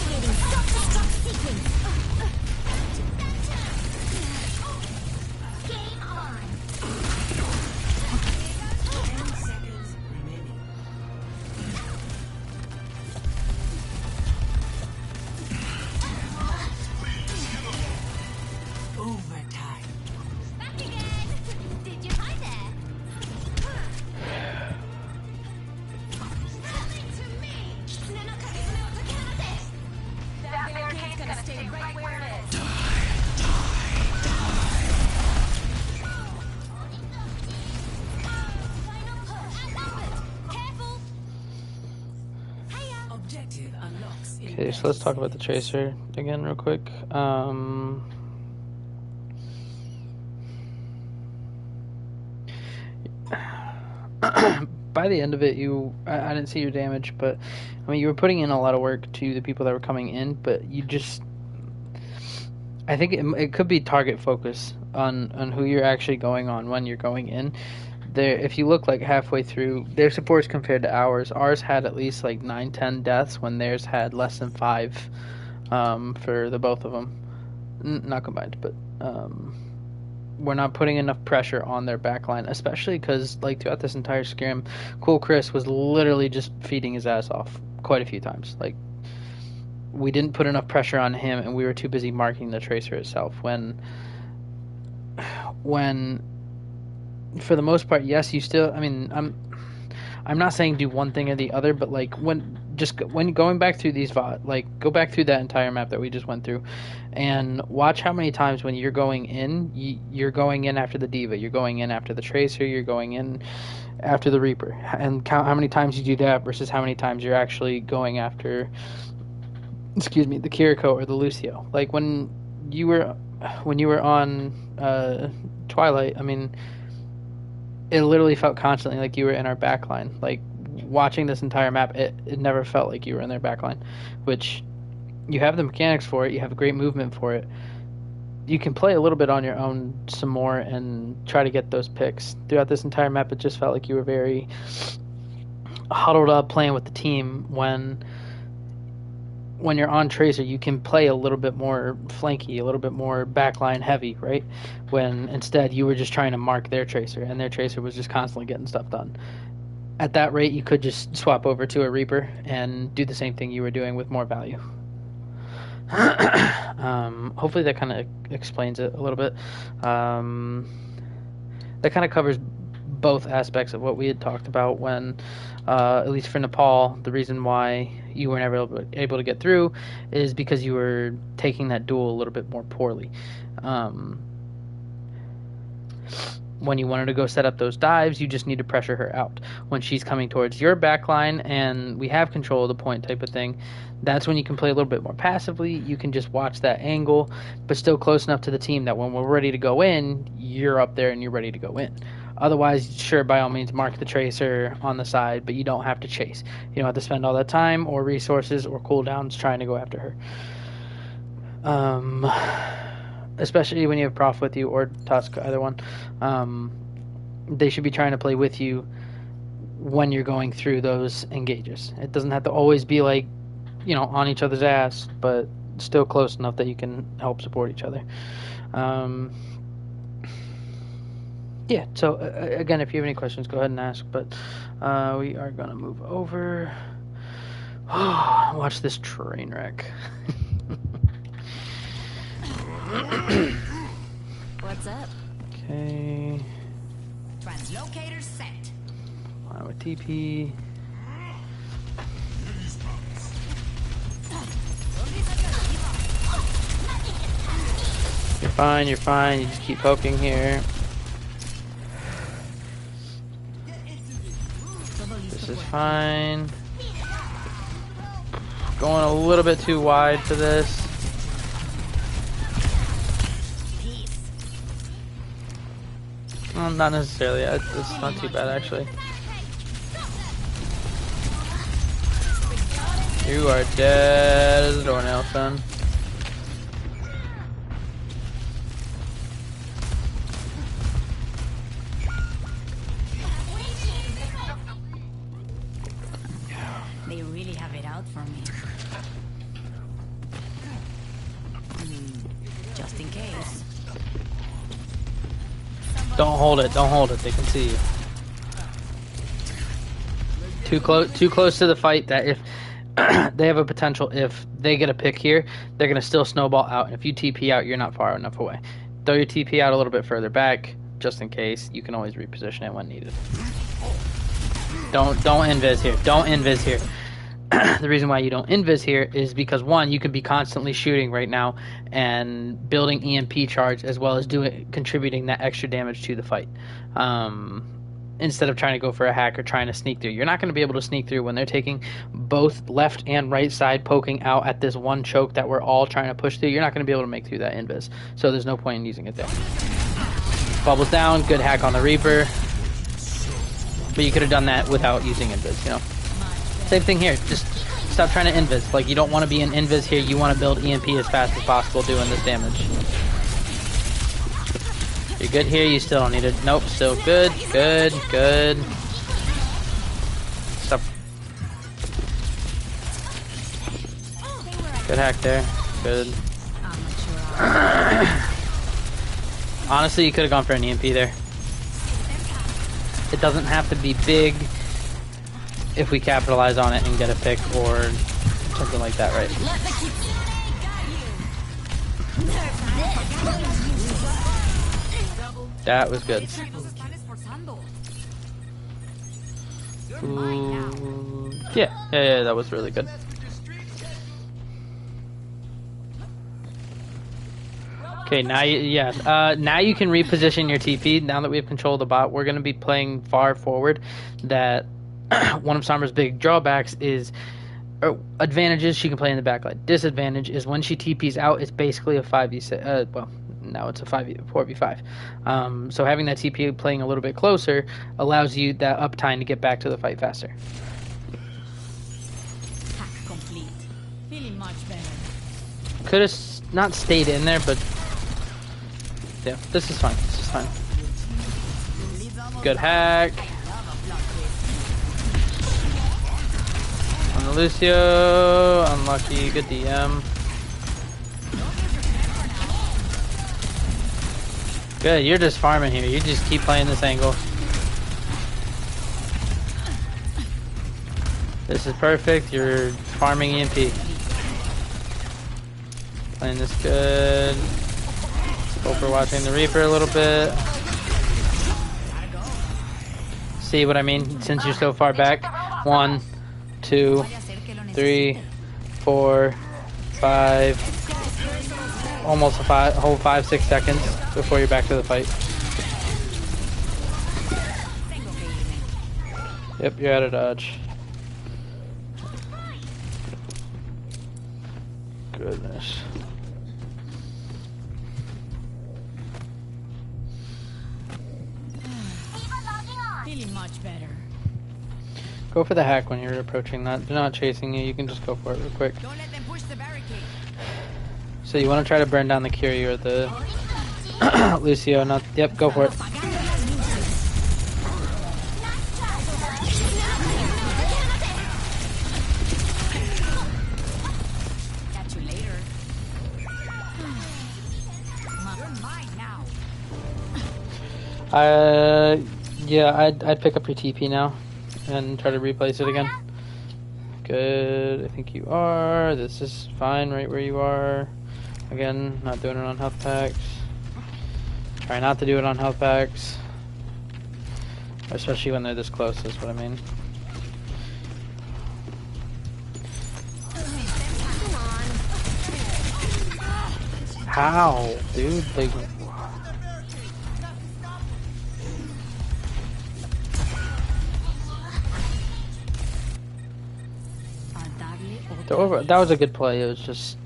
Okay, so let's talk about the tracer again real quick. By the end of it, I didn't see your damage, but I mean, you were putting in a lot of work to the people that were coming in, but you just, I think it could be target focus on who you're actually going on when you're going in. There, if you look like halfway through, their supports compared to ours had at least like 9-10 deaths when theirs had less than 5 for the both of them. Not combined, but we're not putting enough pressure on their backline, especially because like throughout this entire scrim, Cool Chris was literally just feeding his ass off quite a few times. Like, we didn't put enough pressure on him, and we were too busy marking the tracer itself. When for the most part, yes, you still, I mean, I'm not saying do one thing or the other, but like when going back through these VOD, like go back through that entire map that we just went through and watch how many times when you're going in, you're going in after the Diva, you're going in after the Tracer, you're going in after the Reaper, and count how many times you do that versus how many times you're actually going after, excuse me, the Kiriko or the Lucio. Like when you were on Twilight, I mean, it literally felt constantly like you were in our backline. Like, watching this entire map, it never felt like you were in their backline, which you have the mechanics for it, you have great movement for it. You can play a little bit on your own some more and try to get those picks. Throughout this entire map, it just felt like you were very huddled up playing with the team. When you're on Tracer, you can play a little bit more flanky, a little bit more backline heavy, right? When instead you were just trying to mark their Tracer, and their Tracer was just constantly getting stuff done. At that rate, you could just swap over to a Reaper and do the same thing you were doing with more value. Hopefully that kind of explains it a little bit. That kind of covers both aspects of what we had talked about when, at least for Nepal, the reason why you were never able to get through is because you were taking that duel a little bit more poorly. When you wanted to go set up those dives, you just need to pressure her out. When she's coming towards your backline and we have control of the point type of thing, that's when you can play a little bit more passively. You can just watch that angle, but still close enough to the team that when we're ready to go in, you're up there and you're ready to go in. Otherwise, sure, by all means, mark the Tracer on the side, but you don't have to chase. You don't have to spend all that time or resources or cooldowns trying to go after her. Especially when you have Prof with you or Tusk, either one. They should be trying to play with you when you're going through those engages. It doesn't have to always be like, on each other's ass, but still close enough that you can help support each other. Yeah, so again, if you have any questions, go ahead and ask, but we are going to move over. Watch this train wreck. What's up? Okay. Translocator set. Line with TP. You're fine, you're fine. You just keep poking here. This is fine. Going a little bit too wide for this. Well, not necessarily. It's not too bad, actually. You are dead as a doornail, son. They really have it out for me. Just in case. Don't hold it. Don't hold it. They can see you. Too close to the fight that if they have a potential, if they get a pick here, they're going to still snowball out. And if you TP out, you're not far enough away. Throw your TP out a little bit further back, just in case. You can always reposition it when needed. Don't invis here. Don't invis here. The reason why you don't invis here is because, one, you could be constantly shooting right now and building EMP charge, as well as contributing that extra damage to the fight. Instead of trying to go for a hack or trying to sneak through. You're not going to be able to sneak through when they're taking both left and right side poking out at this one choke that we're all trying to push through. You're not going to be able to make through that invis. So there's no point in using it there. Bubbles down, good hack on the Reaper. But you could have done that without using invis, you know. Same thing here. Just stop trying to invis. Like, you don't want to be in invis here. You want to build EMP as fast as possible doing this damage. You're good here. You still don't need it. Nope. Still good. Good. Good. Stop. Good hack there. Good. Honestly, you could have gone for an EMP there. It doesn't have to be big if we capitalize on it and get a pick or something like that, right? That was good. Ooh. Yeah, that was really good. Okay, now now you can reposition your TP. Now that we have control of the bot, we're going to be playing far forward. That one of Sombra's big drawbacks is advantages. She can play in the backline. Disadvantage is when she TPs out, it's basically a 5v6. Well, now it's a 4v5. So having that TP playing a little bit closer allows you that uptime to get back to the fight faster. Hack complete. Feeling much better. Could have not stayed in there, but yeah, this is fine. This is fine. Good hack. On the Lucio. Unlucky. Good DM. Good, you're just farming here. You just keep playing this angle. This is perfect. You're farming EMP. Playing this good. Hope we're watching the Reaper a little bit. See what I mean? Since you're so far back. 1, 2, 3, 4, 5. Almost a whole 5-6 seconds before you're back to the fight. Yep, you're out of dodge. Goodness. Feeling much better. Go for the hack when you're approaching that. They're not chasing you. You can just go for it real quick. Don't let them push the barricade. So you want to try to burn down the Curie or the Lucio. Not. Yep, go for it. Catch you later. You're mine now. Yeah, I'd pick up your TP now and try to replace it again. Good, I think you are. This is fine right where you are. Again, not doing it on health packs. Try not to do it on health packs. Especially when they're this close, is what I mean. How, dude? Like, that was a good play. It was just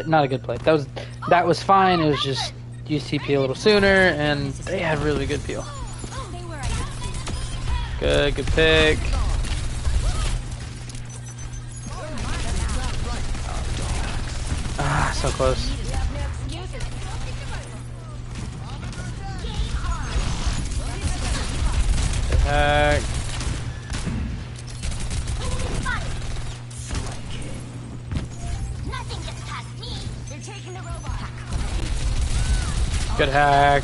not a good play. That was fine. It was just use TP a little sooner, and they had really good peel. Good pick. Ah, so close. Attack. Good hack.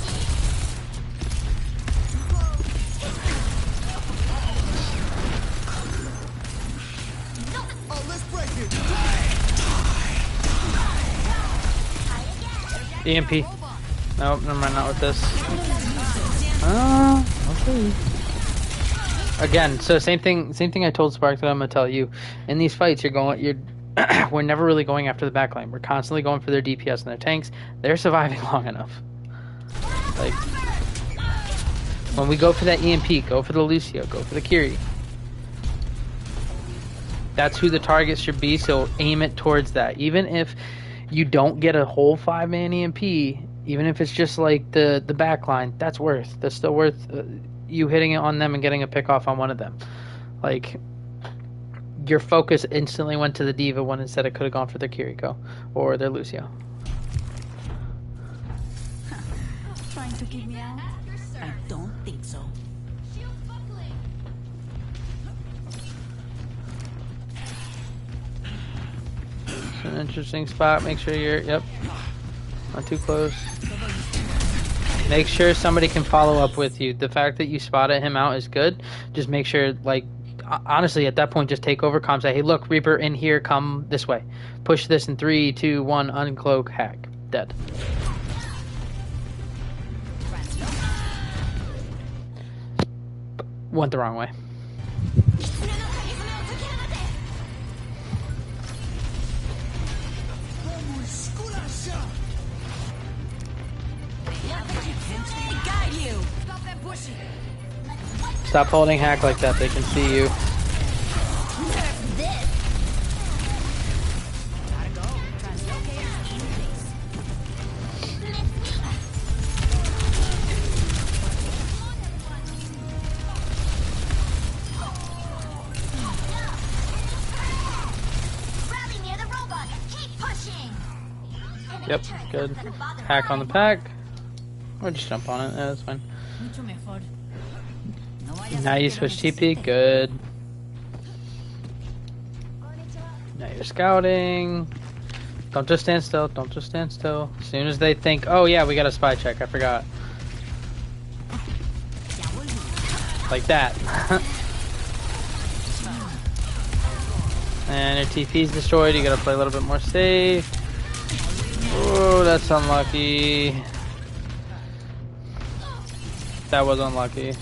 EMP. Nope, never mind, not with this. Okay. Again, so same thing I told Spark that I'm gonna tell you. In these fights, we're never really going after the backline. We're constantly going for their DPS and their tanks. They're surviving long enough. Like, when we go for that EMP, go for the Lucio, go for the Kiri. That's who the target should be, so aim it towards that. Even if you don't get a whole 5-man EMP, even if it's just like the backline, that's still worth you hitting it on them and getting a pick off on one of them. Like, your focus instantly went to the Diva one instead it could have gone for their Kiriko or their Lucio. Trying to keep me out? I don't think so. It's an interesting spot. Make sure you're, yep, not too close. Make sure somebody can follow up with you. The fact that you spotted him out is good. Just make sure, like, honestly, at that point, just take over comm. Say, hey, look, Reaper in here, come this way. Push this in 3, 2, 1, uncloak, hack. Dead. Went the wrong way. Stop holding hack like that, they can see you. Yep, good. Hack on the pack. Or just jump on it, yeah, that's fine. Now you switch TP, good. Now you're scouting. Don't just stand still, don't just stand still. As soon as they think, oh yeah, we got a spy check, I forgot. Like that. And your TP's destroyed, you gotta play a little bit more safe. Oh, that's unlucky. That was unlucky.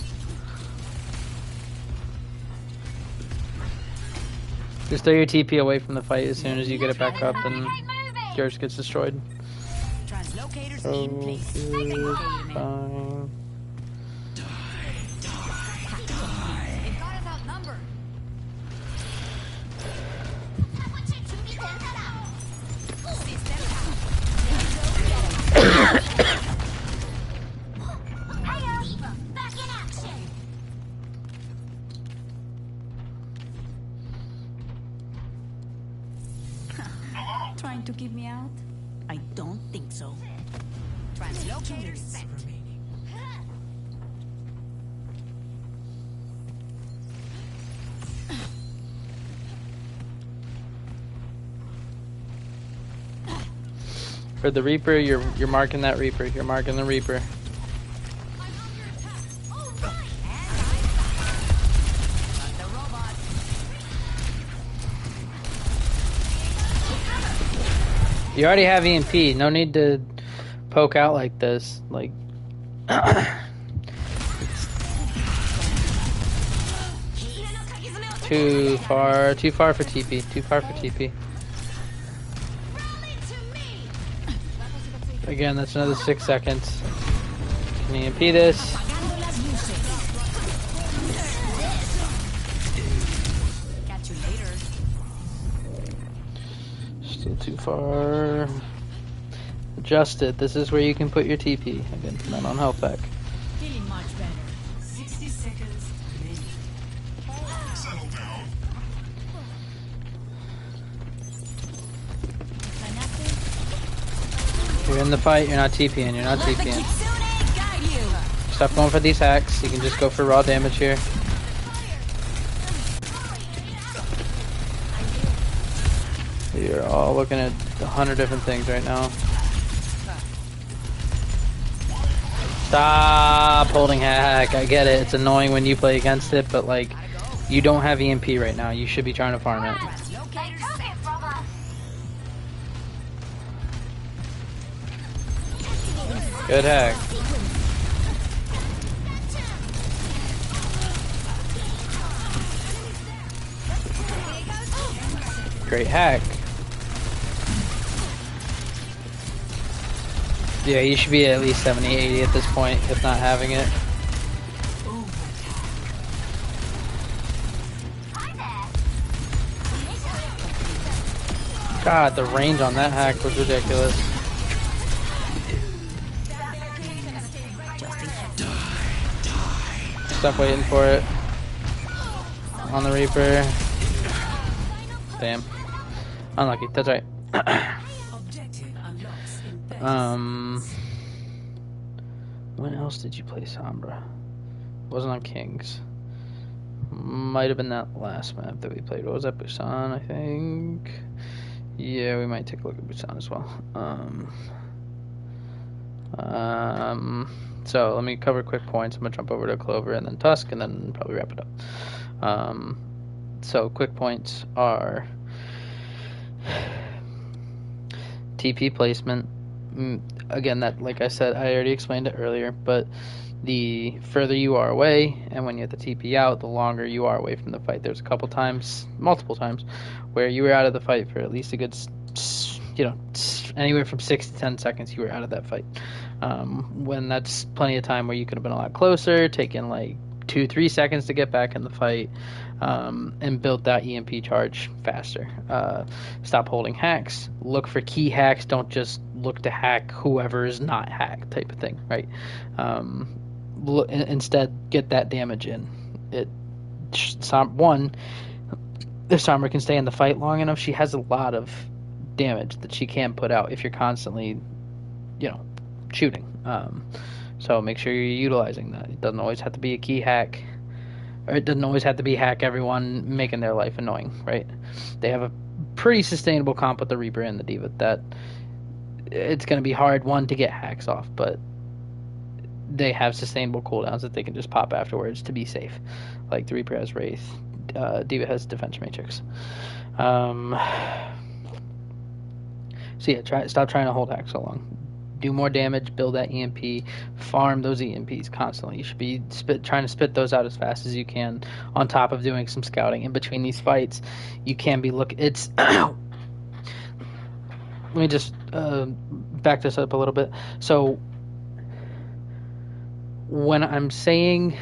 Just throw your TP away from the fight as soon as you get it back up and yours gets destroyed. Oh, good, fine. Trying to keep me out? I don't think so. Translocator set. For the Reaper, you're marking that Reaper. You're marking the Reaper. You already have EMP. No need to poke out like this. Like, too far for TP. Too far for TP. Again, that's another 6 seconds. Can EMP this? Still too far. Adjust it. This is where you can put your TP. Again, not on health pack. Feeling much better. 60 seconds. Settle down. You're in the fight, you're not TPing, you're not TPing. Stop going for these hacks, you can just go for raw damage here. You're all looking at 100 different things right now. Stop holding hack, I get it, it's annoying when you play against it, but like, you don't have EMP right now, you should be trying to farm it. Good hack. Great hack. Yeah, you should be at least 70, 80 at this point, if not having it. God, the range on that hack was ridiculous. Stop waiting for it. On the Reaper. Damn. Unlucky, that's right. When else did you play Sombra? Wasn't on Kings. Might have been that last map that we played. What was that? Busan, I think. Yeah, we might take a look at Busan as well. So let me cover quick points. I'm gonna jump over to Clover and then Tusk and then probably wrap it up. So quick points are TP placement. Again, that, like I said, I already explained it earlier, but the further you are away and when you have the TP out, the longer you are away from the fight. There's a couple times, multiple times, where you were out of the fight for at least a good, anywhere from 6 to 10 seconds you were out of that fight. When that's plenty of time where you could have been a lot closer, taken like 2-3 seconds to get back in the fight, and build that EMP charge faster. Stop holding hacks. Look for key hacks. Don't just look to hack whoever is not hacked type of thing, right? Instead, get that damage in. If Sombra can stay in the fight long enough, she has a lot of damage that she can put out if you're constantly, shooting. So make sure you're utilizing that. It doesn't always have to be a key hack, or it doesn't always have to be hack everyone, making their life annoying, right? They have a pretty sustainable comp with the Reaper and the Diva that it's going to be hard, one, to get hacks off, but they have sustainable cooldowns that they can just pop afterwards to be safe. Like the Reaper has Wraith, Diva has Defense Matrix. So yeah, stop trying to hold hacks so long. Do more damage, build that EMP, farm those EMPs constantly. You should be trying to spit those out as fast as you can, on top of doing some scouting. In between these fights, you can be it's let me just back this up a little bit. So when I'm saying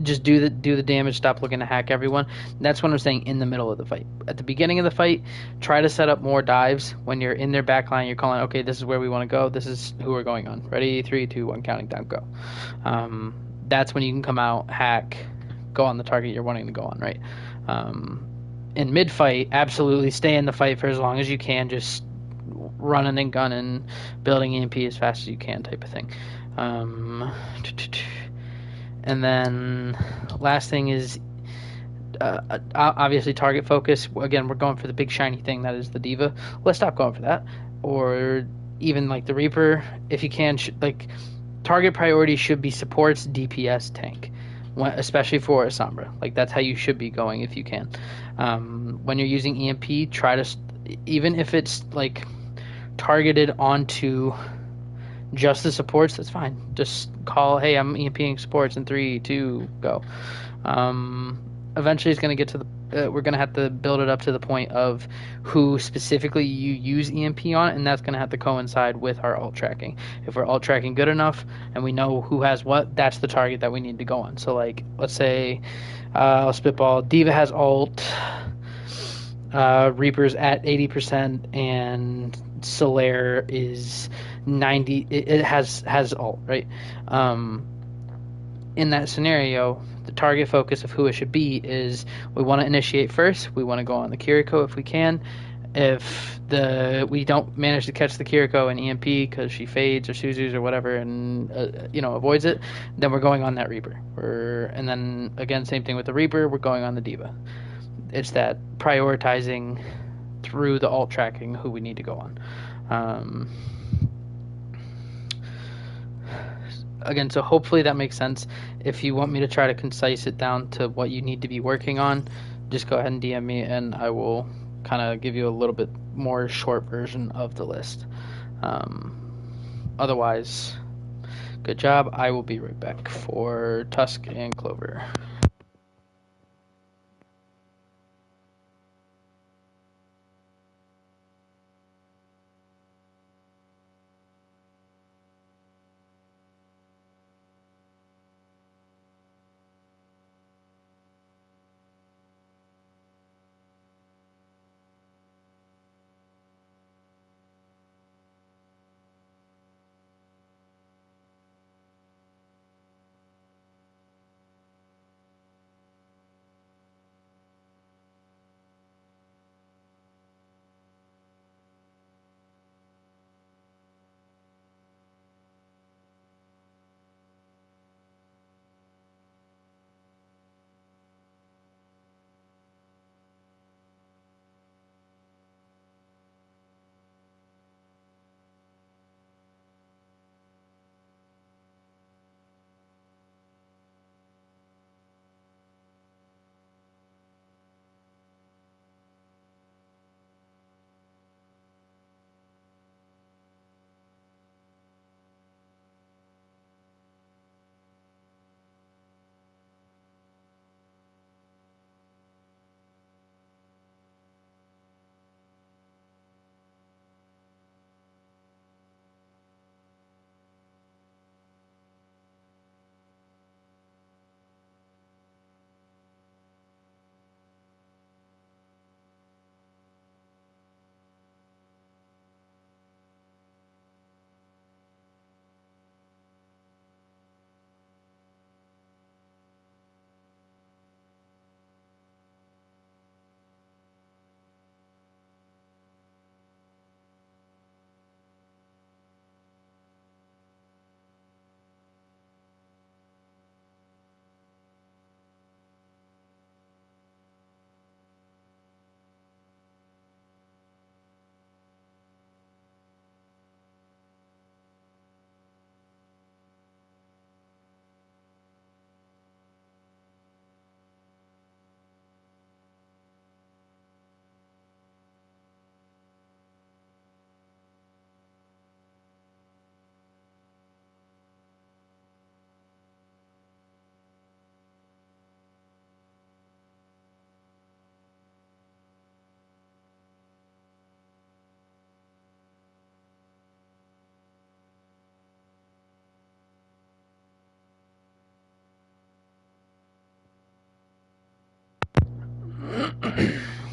just do the damage, stop looking to hack everyone, that's what I'm saying in the middle of the fight. At the beginning of the fight, try to set up more dives. When you're in their backline, you're calling, okay, this is where we want to go, this is who we're going on. Ready, 3, 2, 1, counting down, go. That's when you can come out, hack, go on the target you're wanting to go on, right? In mid-fight, absolutely stay in the fight for as long as you can, just running and gunning, building EMP as fast as you can type of thing. And then last thing is obviously target focus. Again, we're going for the big shiny thing that is the Diva. Let's stop going for that. Or even like the Reaper, if you can, target priority should be supports, DPS, tank, especially for a Sombra. Like, that's how you should be going if you can. When you're using EMP, try to, even if it's like targeted onto just the supports, that's fine. Just call, hey, I'm EMPing supports in 3, 2, go. Eventually, it's going to get to the. We're going to have to build it up to the point of who specifically you use EMP on, and that's going to have to coincide with our alt tracking. If we're alt tracking good enough and we know who has what, that's the target that we need to go on. So, like, let's say, I'll spitball. D.Va has alt, Reaper's at 80%, and Solaire is 90. It has alt, right? In that scenario, the target focus of who it should be is we want to initiate first. We want to go on the Kiriko if we can. If we don't manage to catch the Kiriko in EMP because she fades or Suzu's or whatever and avoids it, then we're going on that Reaper. And then again, same thing with the Reaper. We're going on the D.Va. It's that prioritizing through the alt tracking who we need to go on. Again, so hopefully that makes sense. If you want me to try to concise it down to what you need to be working on, just go ahead and DM me and I will kind of give you a little bit more short version of the list. Otherwise, good job. I will be right back for Tusk and Clover.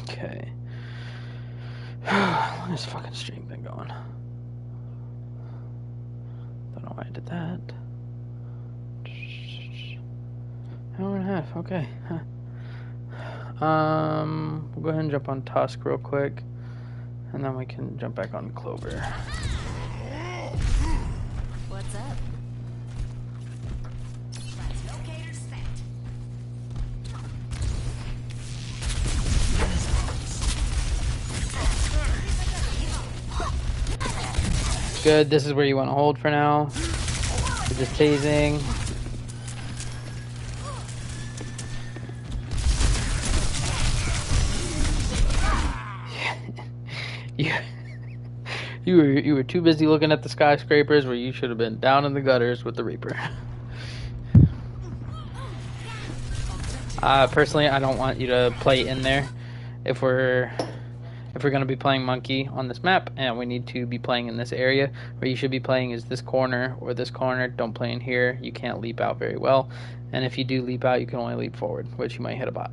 Okay. How long has fucking stream been going? Don't know why I did that. Hour and a half, okay. We'll go ahead and jump on Tusk real quick, and then we can jump back on Clover. What's up? Translocator set. Good, this is where you want to hold for now. We're just tasing. You were too busy looking at the skyscrapers where you should have been down in the gutters with the Reaper. Personally, I don't want you to play in there if we're going to be playing monkey on this map and we need to be playing in this area. Where you should be playing is this corner or this corner. Don't play in here. You can't leap out very well, and if you do leap out, you can only leap forward, which you might hit a bot.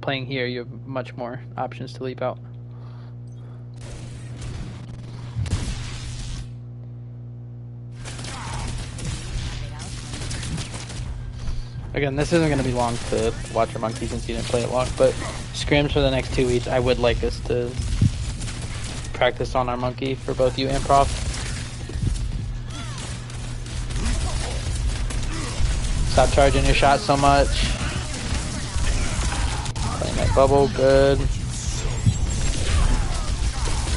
Playing here, you have much more options to leap out. Again, this isn't going to be long to watch our monkey since you didn't play it long, but scrims for the next 2 weeks, I would like us to practice on our monkey for both you and Prof. Stop charging your shot so much. Playing that bubble, good.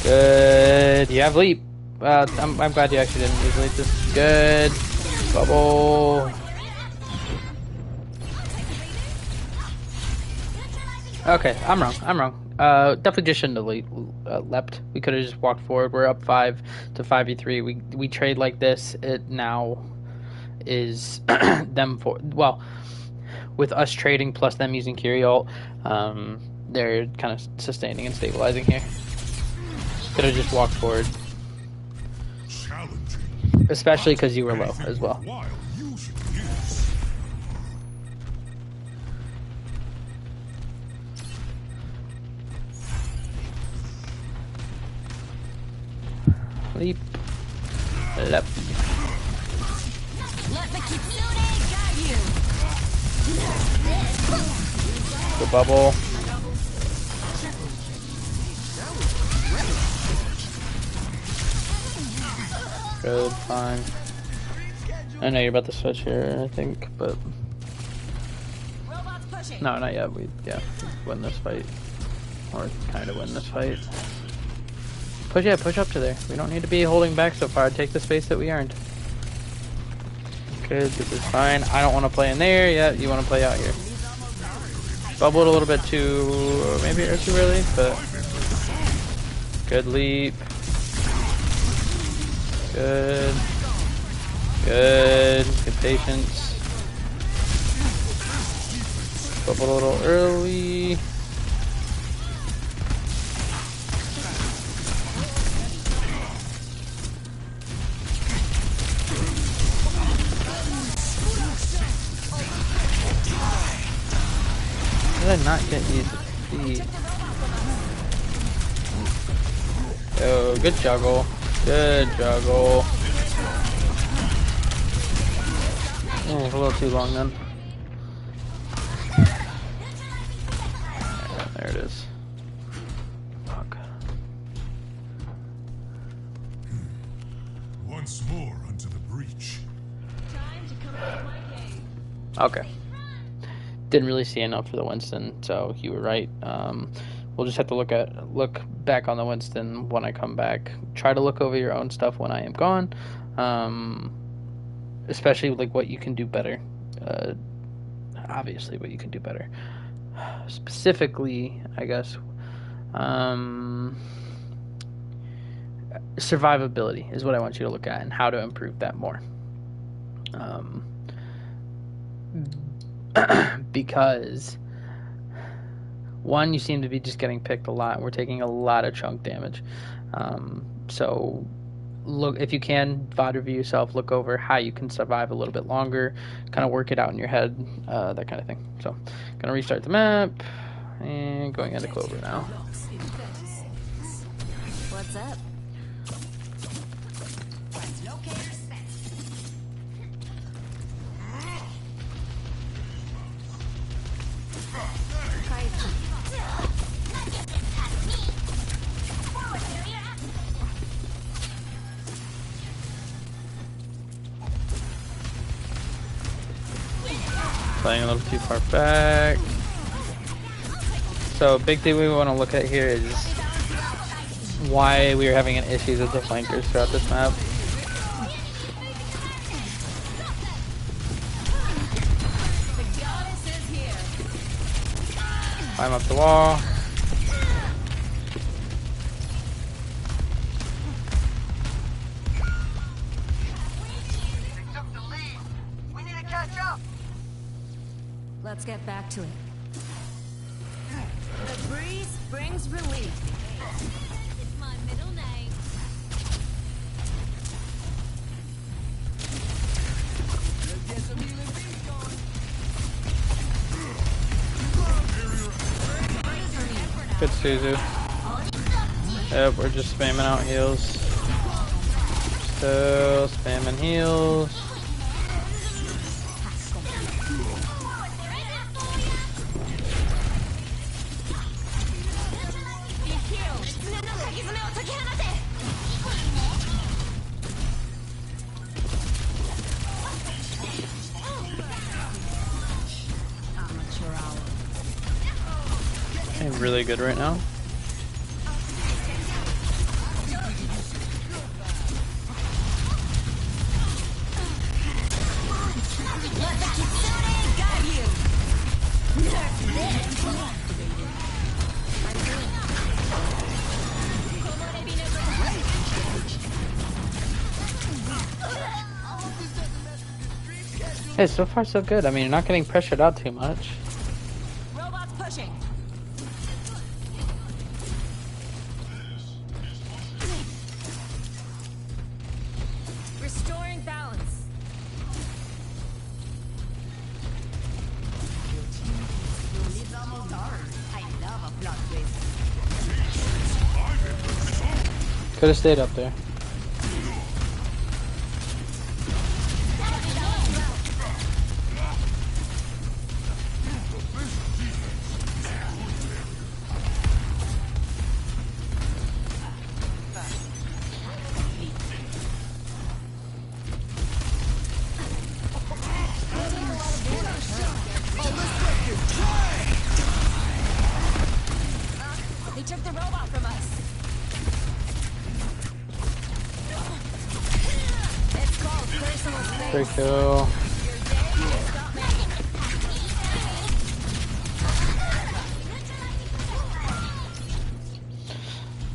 Good. You have leap. I'm glad you actually didn't use leap. This is good. Bubble. Okay, I'm wrong. Definitely just shouldn't have leapt. We could have just walked forward. We're up 5 to 5v3. We trade like this. It now is them for, well, with us trading plus them using Curie ult, they're kind of sustaining and stabilizing here. Could have just walked forward. Especially because you were low as well. Leap. Lep. The bubble. Good, fine. I know you're about to switch here, I think, but no, not yet. We win this fight, or kind of win this fight. Push up to there. We don't need to be holding back so far. Take the space that we earned. Good, this is fine. I don't want to play in there. Yeah, you want to play out here. Bubbled a little bit too, maybe too early, but good leap. Good. Good patience. Bubbled a little early. How did I not get you to see? Oh, good juggle. Good juggle. Oh, a little too long then. Yeah, there it is. Fuck. Once more unto the breach. Okay. Didn't really see enough for the Winston, so you were right. We'll just have to look back on the Winston when I come back. Try to look over your own stuff when I am gone, especially like what you can do better. Obviously, what you can do better. Specifically, I guess, survivability is what I want you to look at and how to improve that more. Because one, you seem to be just getting picked a lot, and we're taking a lot of chunk damage. So look, if you can, VOD review yourself, look over how you can survive a little bit longer, kind of work it out in your head, that kind of thing. So gonna restart the map and going into Clover now. What's up? Playing a little too far back. So big thing we want to look at here is why we are having an issue with the flankers throughout this map. Climb up the wall. get back to it. The breeze brings relief. It's my middle name. Get some healing beats going. Good Suzu. Yep, we're just spamming out heals. Still spamming heals. I'm really good right now. Hey, so far so good. I mean, you're not getting pressured out too much. Robots pushing. Restoring balance. It's almost ours. I love a plot twist. Could have stayed up there. They took the robot from us. It's called personal space. Pretty cool.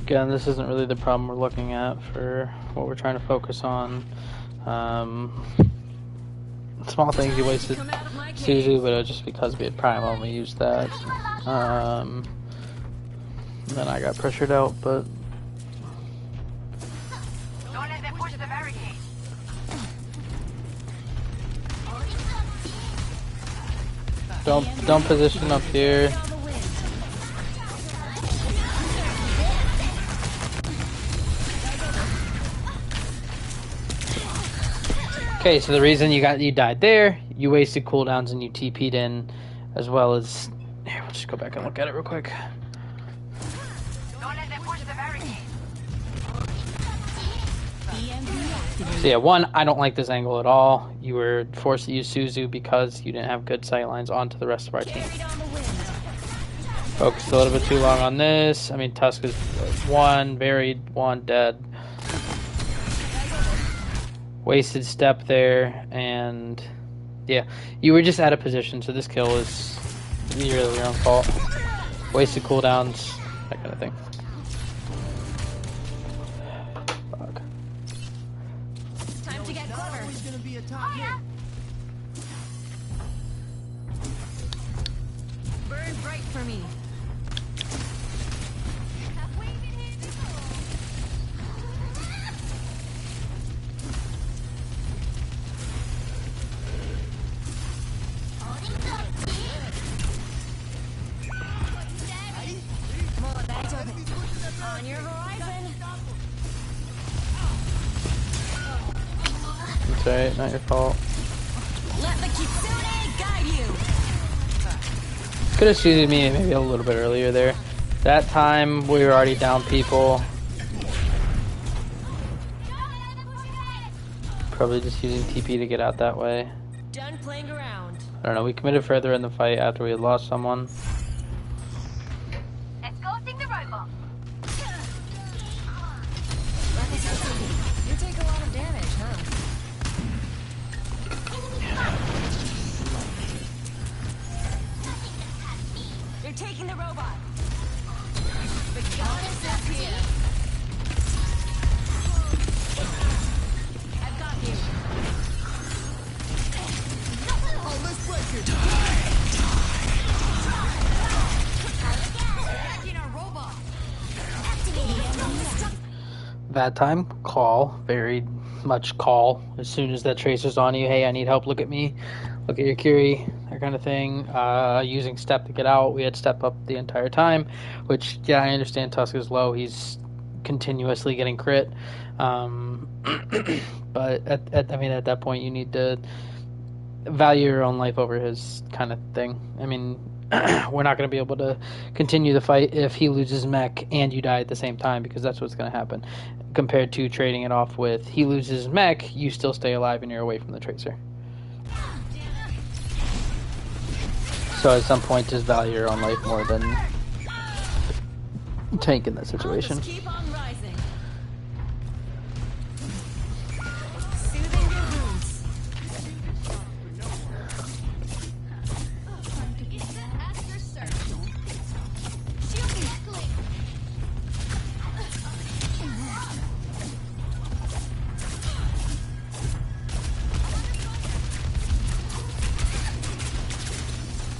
Again, this isn't really the problem we're looking at for what we're trying to focus on. Small things, you wasted Suzu, but it was just because we had Prime when we used that. Then I got pressured out, but Don't let them push the barricade. don't position up here. Okay, so the reason you died there, you wasted cooldowns and you TP'd in, as well as here. We'll just go back and look at it real quick. Don't let them push the barricade. So yeah, one, I don't like this angle at all. You were forced to use Suzu because you didn't have good sight lines onto the rest of our team. Focused a little bit too long on this. I mean, Tusk is one, buried, one, dead. Wasted step there, and yeah, you were just out of position, so this kill is really your own fault. Wasted cooldowns, that kind of thing. Fuck. Time to get Not clever. always gonna be a top hit. Burn bright for me. On your horizon. It's alright, not your fault. Let the Kitsune guide you. Could have suited me maybe a little bit earlier there. That time we were already down people. Probably just using TP to get out that way. Done playing around. I don't know, we committed further in the fight after we had lost someone. Escorting the robot. You take a lot of damage, huh? They're taking the robot. The goddess is here. I've got you. Oh, let's break it. that time, call. Very much call. As soon as that tracer's on you, hey, I need help, look at me. Look at your Curie, that kind of thing. Using step to get out. We had step up the entire time, which, yeah, I understand Tusk is low. He's continuously getting crit. But at that point, you need to value your own life over his kind of thing. I mean, we're not going to be able to continue the fight if he loses mech and you die at the same time, because that's what's going to happen. Compared to trading it off with he loses mech, you still stay alive and you're away from the tracer. So at some point, just value your own life more than tank in that situation. Keep on rising. Soothing your wounds.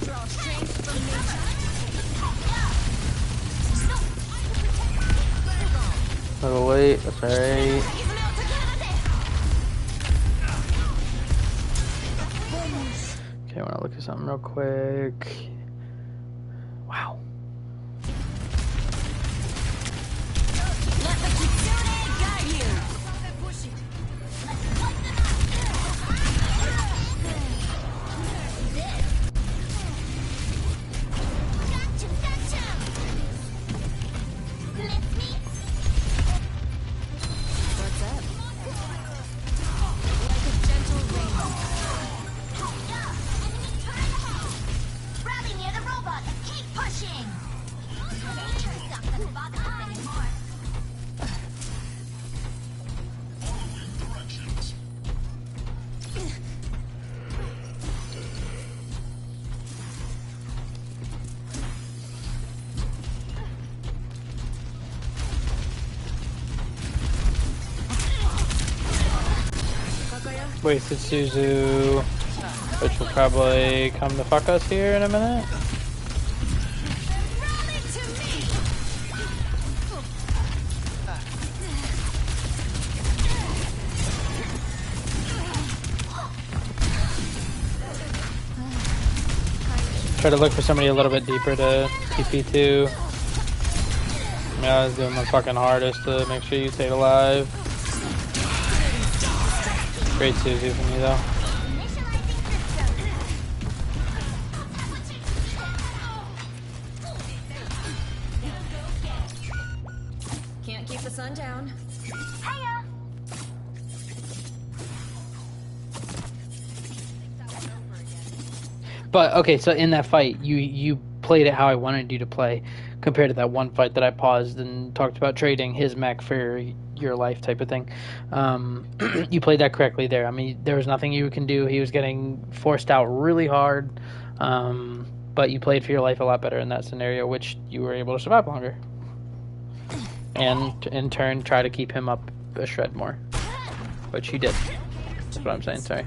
Draw strength from nature. A little late, that's alright. Okay, I want to look at something real quick. Wow. Let the Kitsune guide you. What's up? Like a gentle rain. Rally near the robot and keep pushing! Nature stuff doesn't bother us anymore. Wasted Suzu, which will probably come to fuck us here in a minute. Rally to me. Try to look for somebody a little bit deeper to TP to. Yeah, I was doing my fucking hardest to make sure you stayed alive. Great Suzu from you though. Can't keep the sun down. Hiya! But okay, so in that fight, you played it how I wanted you to play, compared to that one fight that I paused and talked about trading his mech for your life type of thing. You played that correctly there. I mean, there was nothing you can do. He was getting forced out really hard, but you played for your life a lot better in that scenario, which you were able to survive longer. And in turn, try to keep him up a shred more, which he did. That's what I'm saying, sorry.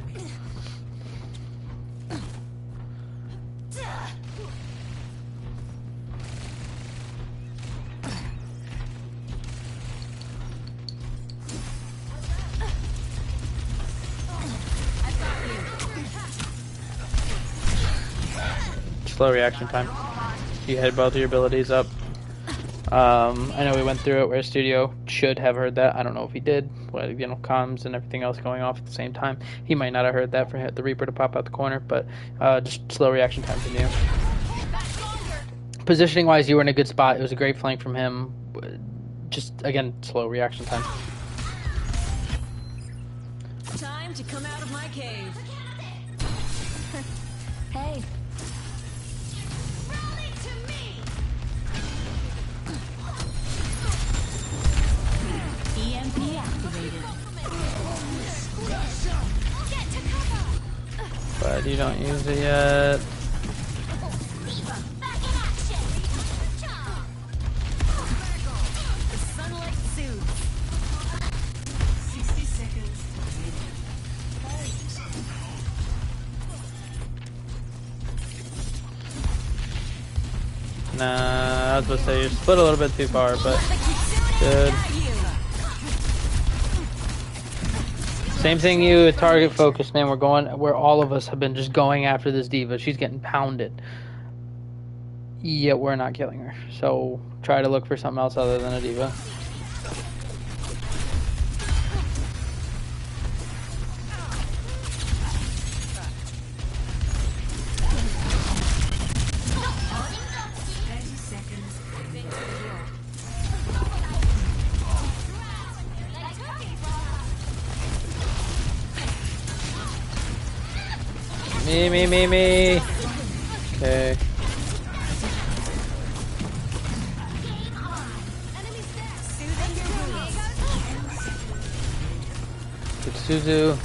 Slow reaction time. You had both of your abilities up. I know we went through it where Studio should have heard that. I don't know if he did. Well, you know, comms and everything else going off at the same time. He might not have heard that for the Reaper to pop out the corner, but just slow reaction time from you. Positioning wise, you were in a good spot. It was a great flank from him. Just, again, slow reaction time. Time to come out of my cave. Hey. Rally to me. EMP activated. Get to cover! But you don't use it yet. Back in action! The sunlight soothes. 60 seconds. Nah, I was supposed to say you split a little bit too far, but good. Same thing you, target focus, man. We're going where all of us have been just going after this diva. She's getting pounded. Yet we're not killing her. So try to look for something else other than a diva. Me. Okay. Good Suzu.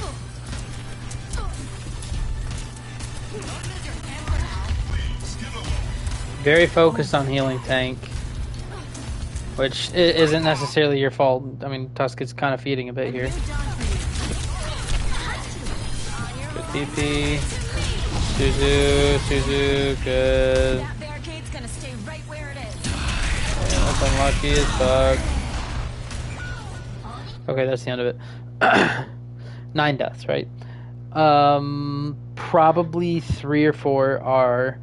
Very focused on healing tank, which isn't necessarily your fault. I mean, Tusk is kind of feeding a bit here. Good TP. Suzu, good. That barricade's gonna stay right where it is. Yeah, that's unlucky as fuck. Okay, that's the end of it. 9 deaths, right? Probably 3 or 4 are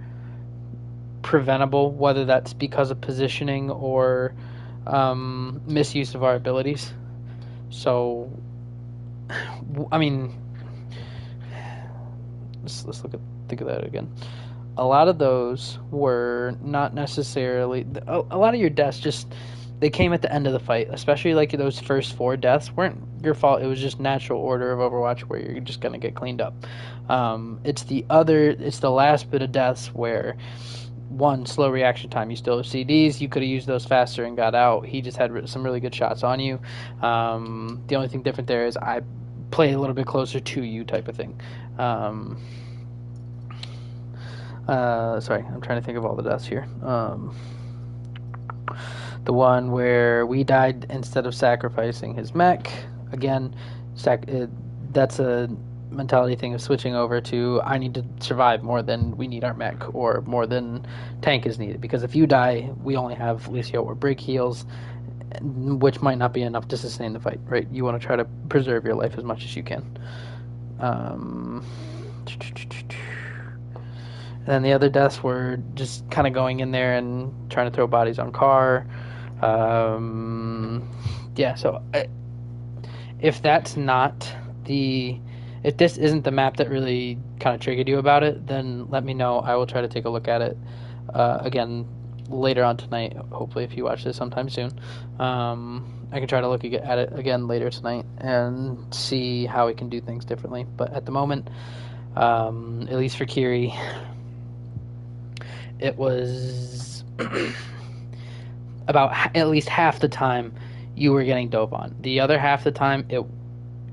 preventable, whether that's because of positioning or misuse of our abilities. So, I mean, let's think of that again. A lot of those were not necessarily a lot of your deaths. Just they came at the end of the fight, especially like those first 4 deaths weren't your fault. It was just natural order of Overwatch where you're just gonna get cleaned up. It's the last bit of deaths where one, slow reaction time. You still have CDs. You could have used those faster and got out. He just had some really good shots on you. The only thing different there is I play a little bit closer to you type of thing. Sorry, I'm trying to think of all the deaths here. The one where we died instead of sacrificing his mech. Again, that's a mentality thing of switching over to I need to survive more than we need our mech or more than tank is needed. Because if you die, we only have Lucio or break heals, which might not be enough to sustain the fight, right? You want to try to preserve your life as much as you can. And then the other deaths were just kind of going in there and trying to throw bodies on car. Yeah, so if that's not if this isn't the map that really kind of triggered you about it, then let me know. I will try to take a look at it again later on tonight, hopefully if you watch this sometime soon. I can try to look at it again later tonight and see how we can do things differently. But at the moment, at least for Kiri, it was about at least half the time you were getting dove on. The other half the time,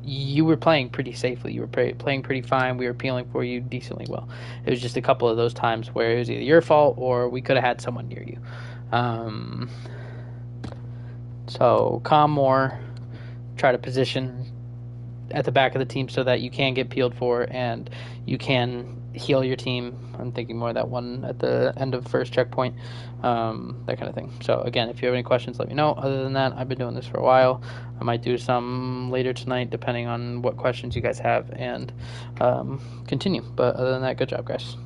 you were playing pretty safely. You were playing pretty fine. We were peeling for you decently well. It was just a couple of those times where it was either your fault or we could have had someone near you. So calm more. Try to position at the back of the team so that you can get peeled for and you can heal your team. I'm thinking more of that one at the end of first checkpoint, that kind of thing. So again, if you have any questions, let me know. Other than that, I've been doing this for a while. I might do some later tonight depending on what questions you guys have and continue. But other than that, good job, guys.